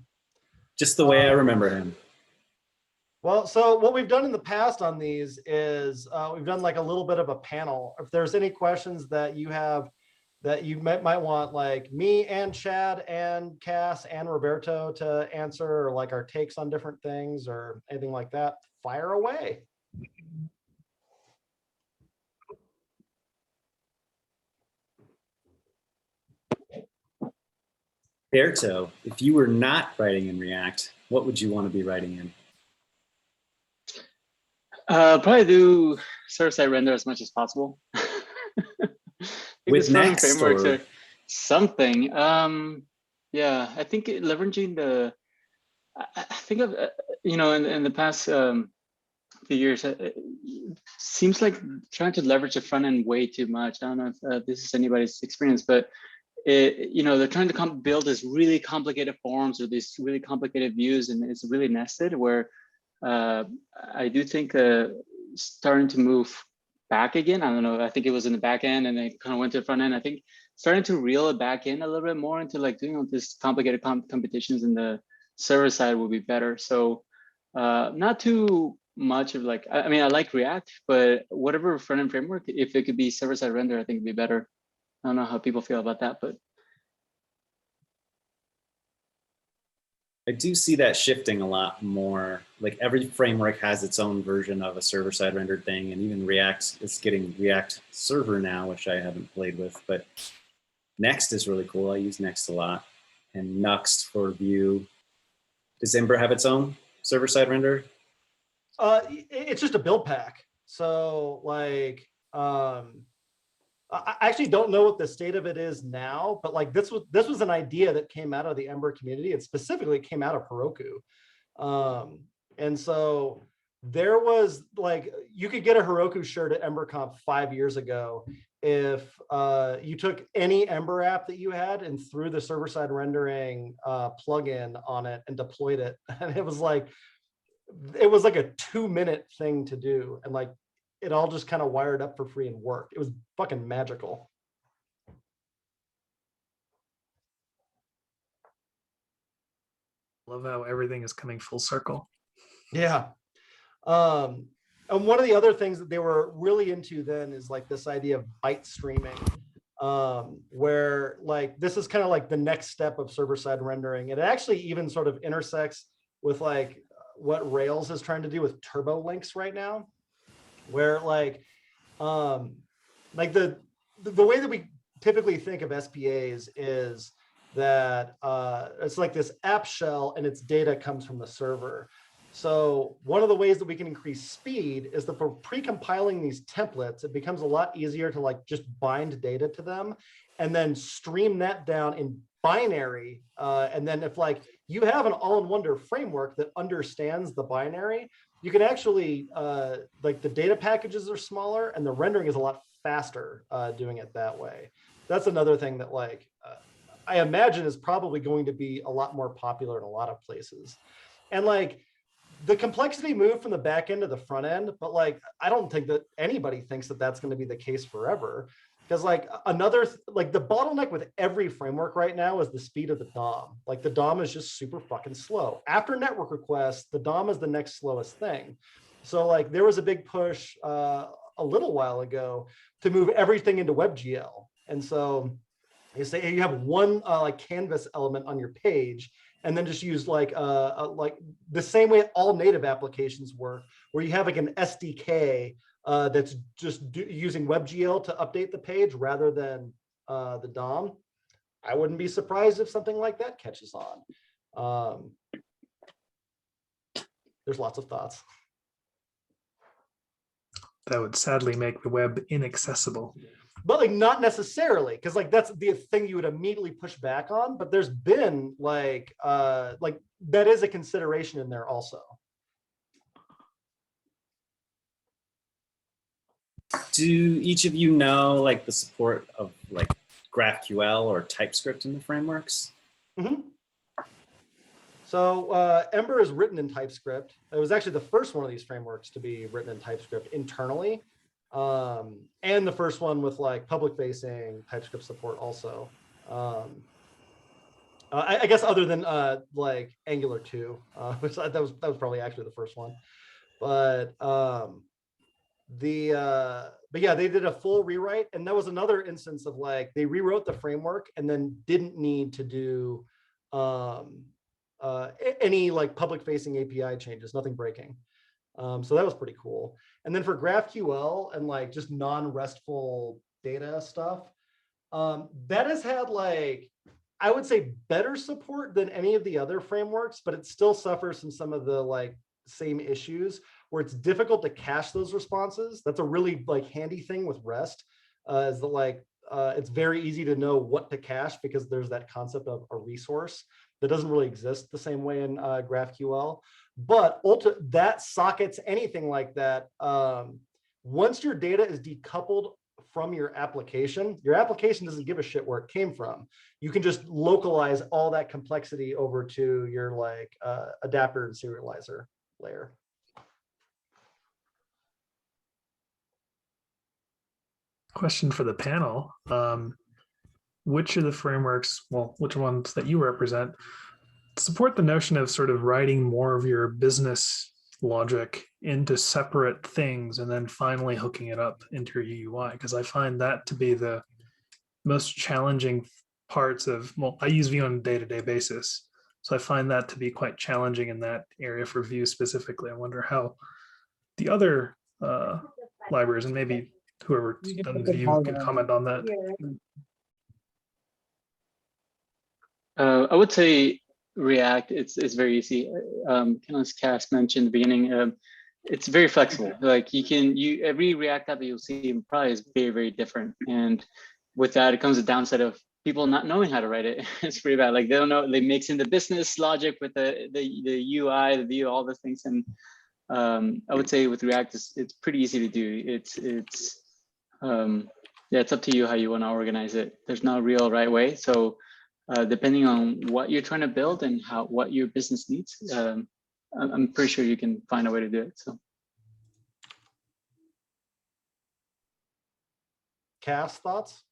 Speaker 4: Just the way I remember him.
Speaker 3: Well, so what we've done in the past on these is we've done like a little bit of a panel. If there's any questions that you have that you might want like me and Chad and Cass and Roberto to answer, or like our takes on different things or anything like that, fire away.
Speaker 4: Berto, if you were not writing in React, what would you want to be writing in?
Speaker 1: Probably do server-side render as much as possible.
Speaker 4: With
Speaker 1: front-end
Speaker 4: Next
Speaker 1: frameworks
Speaker 4: or?
Speaker 1: are something. Yeah, I think leveraging the. I think of in the past few years, it seems like trying to leverage the front end way too much. I don't know if this is anybody's experience, but they're trying to build this really complicated forms or these really complicated views, and it's really nested. Where I do think starting to move back again. I don't know. I think it was in the back end, and it kind of went to the front end. I think starting to reel it back in a little bit more into like doing all these complicated competitions in the server side would be better. So not too much of like, I mean, I like React, but whatever front end framework, if it could be server side render, I think it'd be better. I don't know how people feel about that, but.
Speaker 4: I do see that shifting a lot more. Like every framework has its own version of a server-side rendered thing, and even React is getting React Server now, which I haven't played with, but Next is really cool. I use Next a lot, and Nuxt for Vue. Does Ember have its own server-side render?
Speaker 3: It's just a build pack. So like, I actually don't know what the state of it is now, but like this was an idea that came out of the Ember community. It specifically came out of Heroku. And so there was like, you could get a Heroku shirt at EmberConf 5 years ago if you took any Ember app that you had and threw the server-side rendering plugin on it and deployed it. And it was like a 2-minute thing to do. And like, it all just kind of wired up for free and worked. It was fucking magical.
Speaker 9: Love how everything is coming full circle.
Speaker 3: Yeah. And one of the other things that they were really into then is like this idea of byte streaming, where like this is kind of like the next step of server-side rendering. It actually even sort of intersects with like what Rails is trying to do with turbo links right now, where like the way that we typically think of SPAs is that it's like this app shell and its data comes from the server. So one of the ways that we can increase speed is that for pre-compiling these templates, it becomes a lot easier to like just bind data to them and then stream that down in binary. And then if like you have an all-in-wonder framework that understands the binary, you can actually, like the data packages are smaller and the rendering is a lot faster doing it that way. That's another thing that like, I imagine is probably going to be a lot more popular in a lot of places. And like the complexity moved from the back end to the front end, but like, I don't think that anybody thinks that that's going to be the case forever. Because like the bottleneck with every framework right now is the speed of the DOM. Like the DOM is just super fucking slow. After network requests, the DOM is the next slowest thing. So like there was a big push a little while ago to move everything into WebGL. And so you say you have one like canvas element on your page, and then just use like the same way all native applications work, where you have like an SDK that's just using WebGL to update the page rather than the DOM. I wouldn't be surprised if something like that catches on. There's lots of thoughts.
Speaker 9: That would sadly make the web inaccessible.
Speaker 3: But like not necessarily, because like that's the thing you would immediately push back on. But there's been like that is a consideration in there also.
Speaker 4: Do each of you know like the support of like GraphQL or TypeScript in the frameworks?
Speaker 3: Mm-hmm. So Ember is written in TypeScript. It was actually the first one of these frameworks to be written in TypeScript internally. And the first one with like public facing TypeScript support also. I guess other than like Angular 2, which that was probably actually the first one. But yeah, they did a full rewrite, and that was another instance of like they rewrote the framework and then didn't need to do any like public facing API changes, nothing breaking. So that was pretty cool. And then for GraphQL and like just non-RESTful data stuff, that has had like, I would say better support than any of the other frameworks, but it still suffers from some of the like same issues where it's difficult to cache those responses. That's a really like handy thing with REST, is that like, it's very easy to know what to cache because there's that concept of a resource that doesn't really exist the same way in GraphQL. But that sockets, anything like that, once your data is decoupled from your application doesn't give a shit where it came from. You can just localize all that complexity over to your like adapter and serializer layer.
Speaker 9: Question for the panel. Which of the frameworks, well, which ones that you represent, support the notion of sort of writing more of your business logic into separate things and then finally hooking it up into your UI? Because I find that to be the most challenging parts of, well, I use Vue on a day-to-day basis. So I find that to be quite challenging in that area for Vue specifically. I wonder how the other libraries, and maybe whoever done Vue can comment on that.
Speaker 1: I would say React, it's very easy. Kind of as Cass mentioned in the beginning, it's very flexible. Like every React app that you'll see probably is very, very different. And with that, it comes a downside of people not knowing how to write it. It's pretty bad. Like they don't know, they mix in the business logic with the UI, the view, all the things. And I would say with React, it's pretty easy to do. Yeah, it's up to you how you want to organize it. There's no real right way. So depending on what you're trying to build and what your business needs, I'm pretty sure you can find a way to do it. So,
Speaker 3: Cass, thoughts?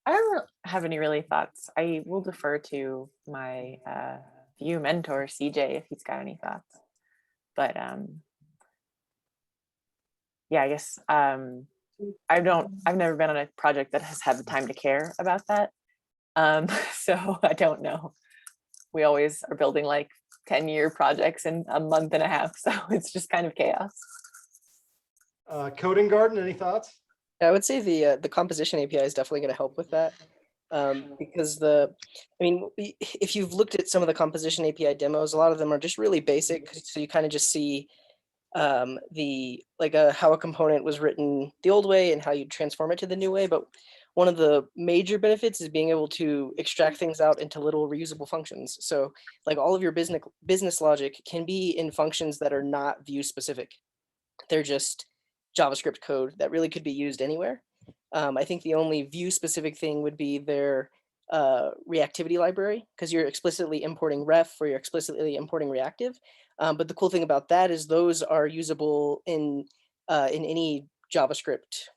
Speaker 8: I don't have any really thoughts. I will defer to my Vue mentor, CJ, if he's got any thoughts. But yeah, I guess I've never been on a project that has had the time to care about that. So I don't know. We always are building like 10-year projects in a month and a half. So it's just kind of chaos.
Speaker 3: Coding Garden, any thoughts?
Speaker 5: I would say the composition API is definitely going to help with that. Because if you've looked at some of the composition API demos, a lot of them are just really basic. So you kind of just see how a component was written the old way and how you transform it to the new way. But one of the major benefits is being able to extract things out into little reusable functions. So like all of your business logic can be in functions that are not Vue specific. They're just JavaScript code that really could be used anywhere. I think the only Vue specific thing would be their reactivity library, because you're explicitly importing ref or you're explicitly importing reactive. But the cool thing about that is those are usable in any JavaScript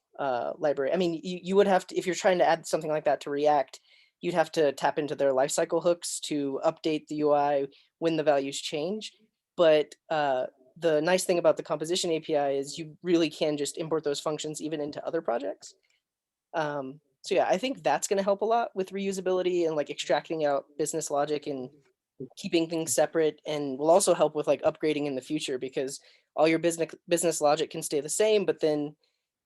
Speaker 5: library. I mean, you would have to, if you're trying to add something like that to React, you'd have to tap into their lifecycle hooks to update the UI when the values change. But the nice thing about the composition API is you really can just import those functions even into other projects. So yeah, I think that's going to help a lot with reusability and like extracting out business logic and keeping things separate, and will also help with like upgrading in the future, because all your business logic can stay the same, but then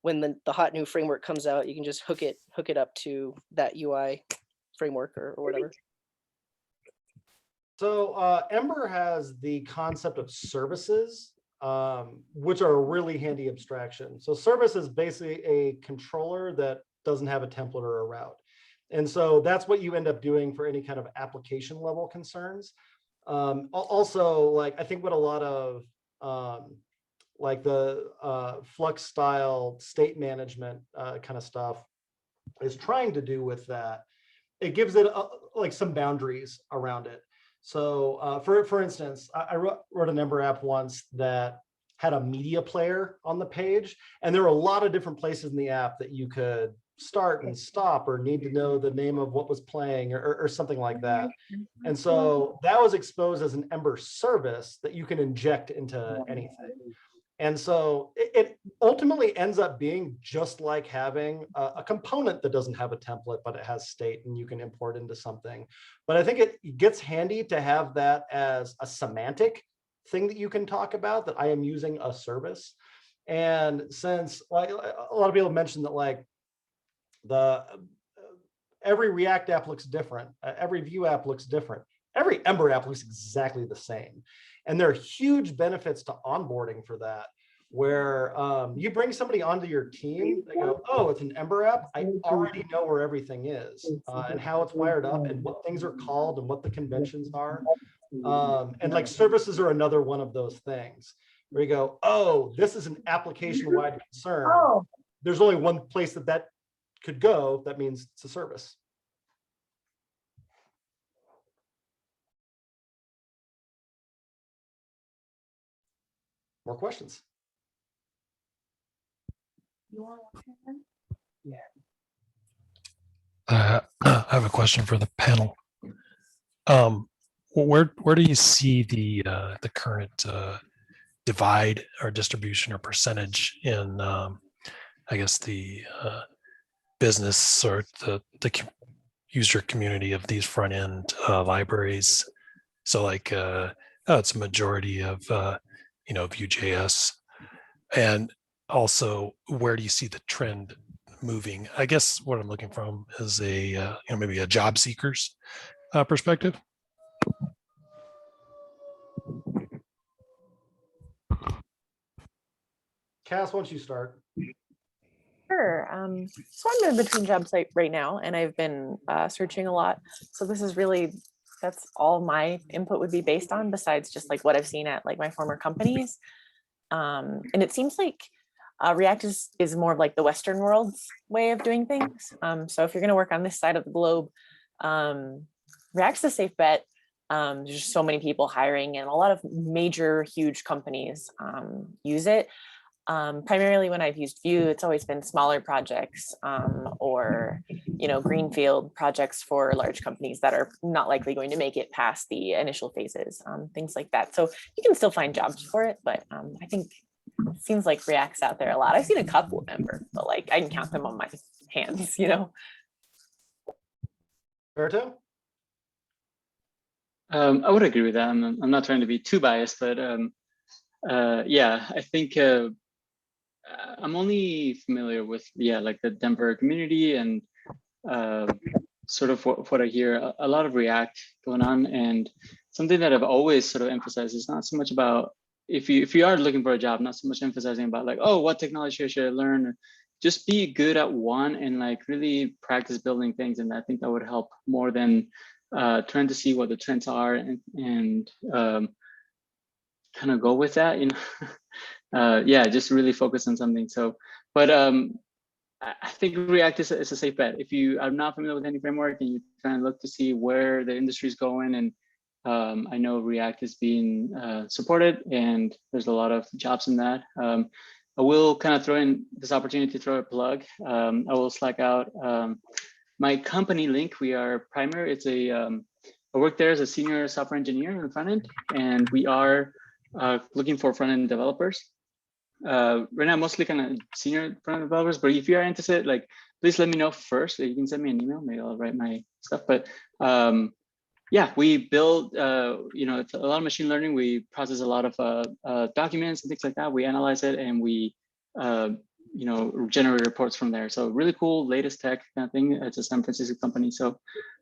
Speaker 5: when the hot new framework comes out, you can just hook it up to that UI framework or whatever.
Speaker 3: So Ember has the concept of services, which are a really handy abstraction. So service is basically a controller that doesn't have a template or a route. And so that's what you end up doing for any kind of application level concerns. Also, like I think what a lot of like the Flux style state management kind of stuff is trying to do with that. It gives it like some boundaries around it. So for instance, I wrote an Ember app once that had a media player on the page, and there were a lot of different places in the app that you could start and stop or need to know the name of what was playing or something like that. And so that was exposed as an Ember service that you can inject into anything. And so it ultimately ends up being just like having a component that doesn't have a template, but it has state and you can import into something. But I think it gets handy to have that as a semantic thing that you can talk about, that I am using a service. And since like a lot of people mentioned that like every React app looks different, every Vue app looks different, every Ember app looks exactly the same. And there are huge benefits to onboarding for that, where you bring somebody onto your team, they go, oh, it's an Ember app. I already know where everything is and how it's wired up and what things are called and what the conventions are. And like services are another one of those things where you go, oh, this is an application-wide concern. There's only one place that could go. That means it's a service. More questions?
Speaker 10: Yeah. I have a question for the panel. Where do you see the current divide or distribution or percentage in I guess the business or the user community of these front end libraries? So like it's a majority of Vue.js, and also where do you see the trend moving? I guess what I'm looking from is a maybe a job seekers perspective.
Speaker 3: Cass, why don't you start?
Speaker 8: Sure. So I'm in between jobs right now, and I've been searching a lot. So this is really, that's all my input would be based on, besides just like what I've seen at like my former companies. And it seems like React is more of like the Western world's way of doing things. So if you're going to work on this side of the globe, React's a safe bet. There's just so many people hiring, and a lot of major, huge companies use it. Primarily when I've used Vue, it's always been smaller projects or, greenfield projects for large companies that are not likely going to make it past the initial phases, things like that. So you can still find jobs for it, but I think it seems like React's out there a lot. I've seen a couple of Ember, but like I can count them on my hands,
Speaker 3: Berto?
Speaker 1: I would agree with that. I'm not trying to be too biased, but yeah, I think I'm only familiar with like the Denver community and sort of what I hear. A lot of React going on, and something that I've always sort of emphasized is not so much about if you are looking for a job, not so much emphasizing about like, oh, what technology should I learn. Just be good at one and like really practice building things, and I think that would help more than trying to see what the trends are and kind of go with that, yeah, just really focus on something. So, but I think React is a safe bet. If you are not familiar with any framework and you try and look to see where the industry is going, and I know React is being supported and there's a lot of jobs in that. I will kind of throw in this opportunity to throw a plug. I will Slack out my company link. We are Primer. It's I work there as a senior software engineer in the front end, and we are looking for front end developers. Right now, mostly kind of senior front end developers. But if you are interested, like, please let me know first. You can send me an email. Maybe I'll write my stuff. But yeah, we build. It's a lot of machine learning. We process a lot of documents and things like that. We analyze it, and we generate reports from there. So really cool, latest tech kind of thing. It's a San Francisco company. So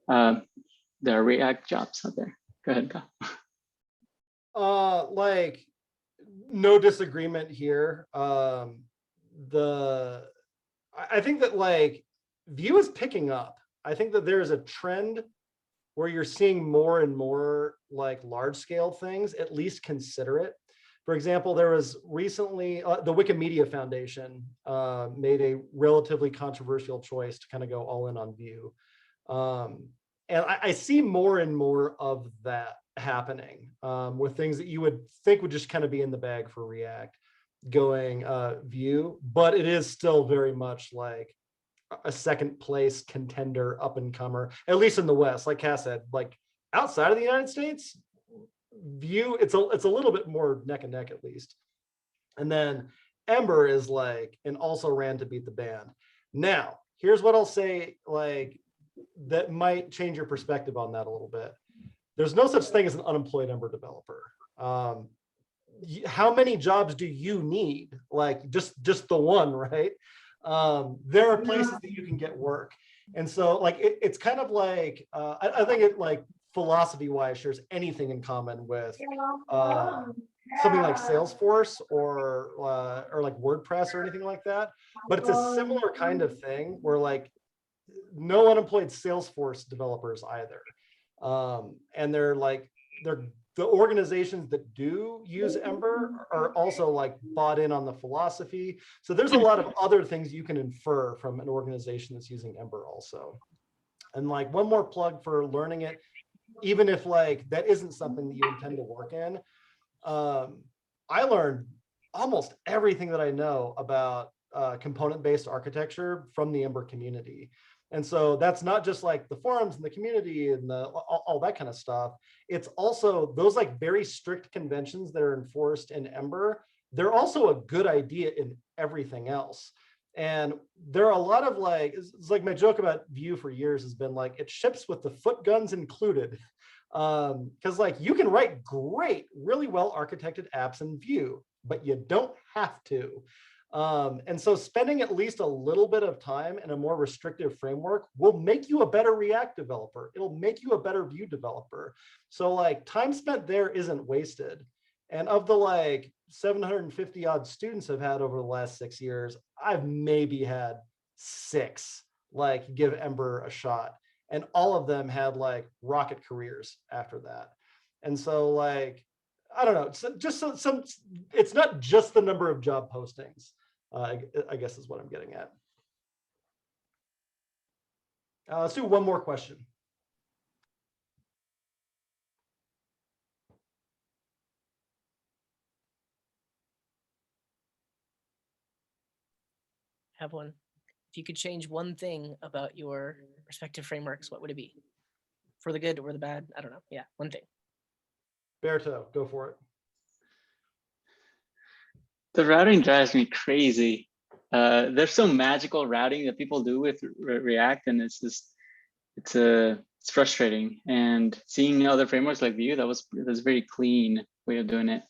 Speaker 1: there are React jobs out there. Go ahead, Kyle.
Speaker 3: Like, no disagreement here. I think that like Vue is picking up. I think that there's a trend where you're seeing more and more like large scale things at least consider it. For example, there was recently the Wikimedia Foundation made a relatively controversial choice to kind of go all in on Vue. And I see more and more of that happening with things that you would think would just kind of be in the bag for React going Vue, but it is still very much like a second place contender, up and comer, at least in the West. Like Cass said, like outside of the United States, Vue, it's a little bit more neck and neck at least. And then Ember is like an also ran to beat the band. Now, here's what I'll say, like that might change your perspective on that a little bit. There's no such thing as an unemployed Ember developer. How many jobs do you need? Like just the one, right? There are places that you can get work. And so like, it's kind of like, I think it like philosophy wise shares anything in common with something like Salesforce or like WordPress or anything like that. But it's a similar kind of thing where like no unemployed Salesforce developers either. And they're the organizations that do use Ember are also like bought in on the philosophy. So there's a lot of other things you can infer from an organization that's using Ember also. And like one more plug for learning it, even if like that isn't something that you intend to work in. I learned almost everything that I know about component-based architecture from the Ember community. And so that's not just like the forums and the community and all that kind of stuff. It's also those like very strict conventions that are enforced in Ember. They're also a good idea in everything else. And there are a lot of like, it's like my joke about Vue for years has been like, it ships with the foot guns included. Because like you can write great, really well architected apps in Vue, but you don't have to. And so spending at least a little bit of time in a more restrictive framework will make you a better React developer. It'll make you a better Vue developer. So like time spent there isn't wasted. And of the like 750 odd students I've had over the last 6 years, I've maybe had 6 like give Ember a shot. And all of them had like rocket careers after that. And so like, I don't know, some it's not just the number of job postings. I guess is what I'm getting at. Let's do one more question.
Speaker 5: Have one. If you could change one thing about your respective frameworks, what would it be? For the good or the bad? I don't know. Yeah, one thing.
Speaker 3: Berto, go for it.
Speaker 1: The routing drives me crazy. There's some magical routing that people do with React, and it's just it's frustrating. And seeing other frameworks like Vue, that's a very clean way of doing it.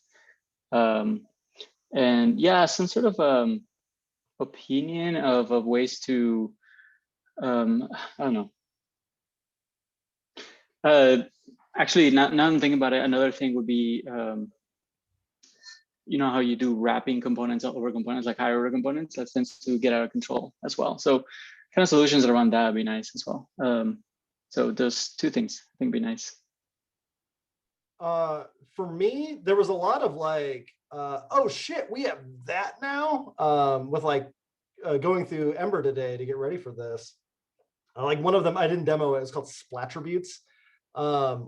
Speaker 1: And yeah, some sort of opinion of ways to I don't know. Actually, now I'm thinking about it, another thing would be you know how you do wrapping components over components, like higher order components, that tends to get out of control as well. So kind of solutions around that would be nice as well. So those 2 things I think would be nice.
Speaker 3: For me, there was a lot of like, oh shit, we have that now, with like going through Ember today to get ready for this. Like one of them, I didn't demo it, it's called Splattributes,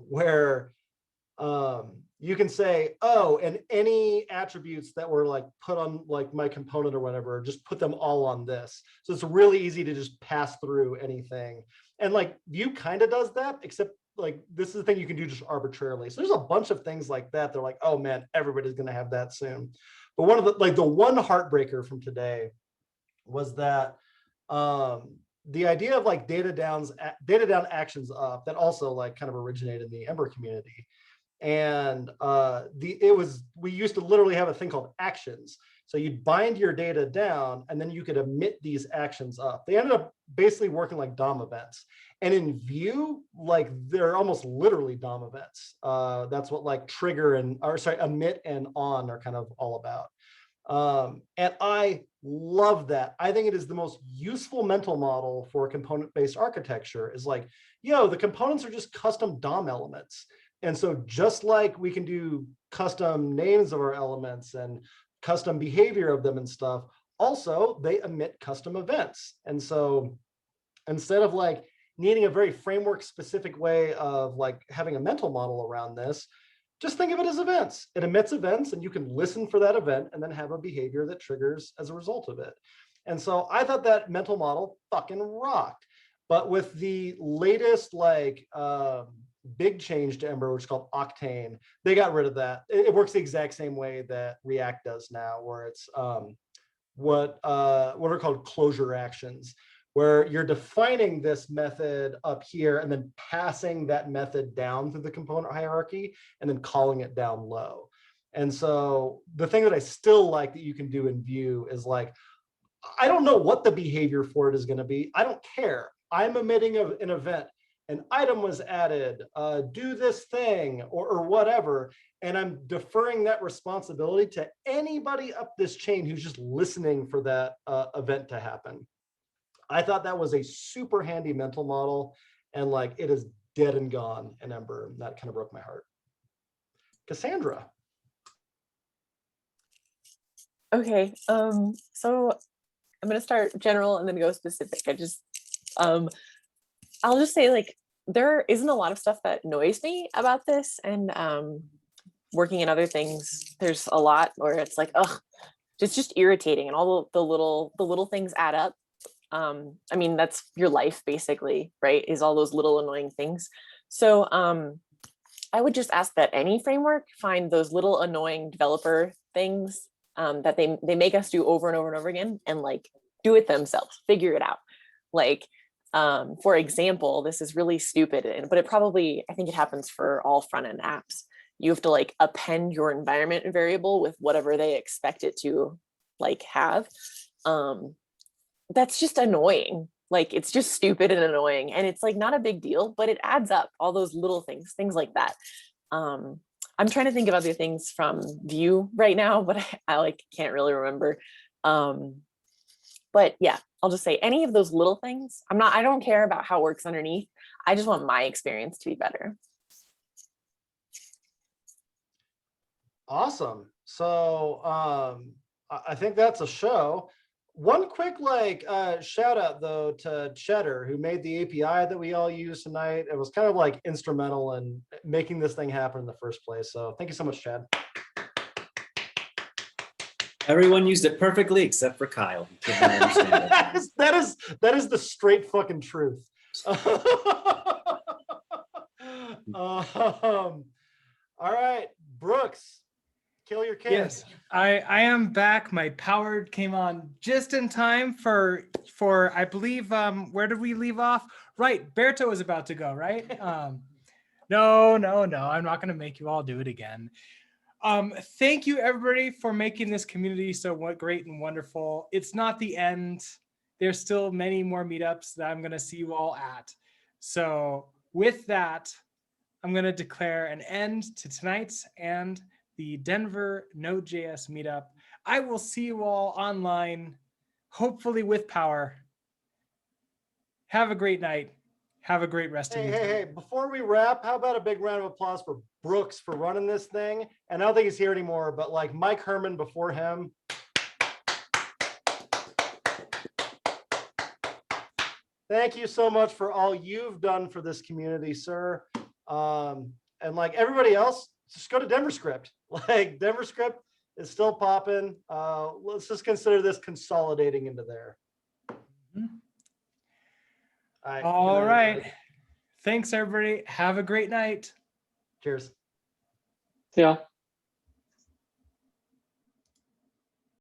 Speaker 3: where you can say, oh, and any attributes that were like put on like my component or whatever, just put them all on this. So it's really easy to just pass through anything. And like Vue kind of does that, except like this is the thing you can do just arbitrarily. So there's a bunch of things like that. They're like, oh man, everybody's going to have that soon. But one of the one heartbreaker from today was that the idea of like data down actions up, that also like kind of originated in the Ember community. And we used to literally have a thing called actions. So you'd bind your data down and then you could emit these actions up. They ended up basically working like DOM events. And in Vue, like they're almost literally DOM events. That's what like emit and on are kind of all about. And I love that. I think it is the most useful mental model for component-based architecture is like, yo, the components are just custom DOM elements. And so just like we can do custom names of our elements and custom behavior of them and stuff. Also, they emit custom events. And so instead of like needing a very framework specific way of like having a mental model around this, just think of it as events. It emits events and you can listen for that event and then have a behavior that triggers as a result of it. And so I thought that mental model fucking rocked. But with the latest like big change to Ember, which is called Octane, they got rid of that. It works the exact same way that React does now, where it's what are called closure actions, where you're defining this method up here and then passing that method down through the component hierarchy and then calling it down low. And so the thing that I still like that you can do in Vue is like, I don't know what the behavior for it is going to be. I don't care. I'm emitting an event. An item was added, do this thing or whatever. And I'm deferring that responsibility to anybody up this chain who's just listening for that event to happen. I thought that was a super handy mental model, and like it is dead and gone in Ember. And that kind of broke my heart. Cassandra.
Speaker 8: Okay, so I'm gonna start general and then go specific. I'll just say like there isn't a lot of stuff that annoys me about this, and working in other things, there's a lot where it's like, ugh, it's just irritating, and all the little things add up. I mean, that's your life basically, right? Is all those little annoying things. So I would just ask that any framework find those little annoying developer things that they make us do over and over and over again, and like do it themselves, figure it out. Like, for example, this is really stupid, but it probably, I think it happens for all front-end apps. You have to like append your environment variable with whatever they expect it to like have. That's just annoying. Like, it's just stupid and annoying, and it's like not a big deal, but it adds up, all those little things like that. I'm trying to think of other things from Vue right now, but I like can't really remember. But yeah, I'll just say any of those little things. I don't care about how it works underneath. I just want my experience to be better.
Speaker 3: Awesome. So I think that's a show. One quick like shout out though to Cheddar, who made the API that we all use tonight. It was kind of like instrumental in making this thing happen in the first place. So thank you so much, Chad.
Speaker 4: Everyone used it perfectly except for Kyle. He could not understand it.
Speaker 3: that is the straight fucking truth. All right, Brooks, kill your kid.
Speaker 11: Yes, I am back. My power came on just in time for I believe where did we leave off? Right, Berto is about to go, right? No, I'm not gonna make you all do it again. Thank you everybody for making this community so great and wonderful. It's not the end. There's still many more meetups that I'm gonna see you all at. So with that, I'm gonna declare an end to tonight's and the Denver Node.js meetup. I will see you all online, hopefully with power. Have a great night. Have a great rest of your day.
Speaker 3: Hey, before we wrap, how about a big round of applause for Brooks for running this thing? And I don't think he's here anymore, but like Mike Herman before him. Thank you so much for all you've done for this community, sir. And like everybody else, just go to DenverScript. Like DenverScript is still popping. Let's just consider this consolidating into there.
Speaker 11: All right. Thanks, everybody. Have a great night.
Speaker 3: Cheers.
Speaker 1: Yeah.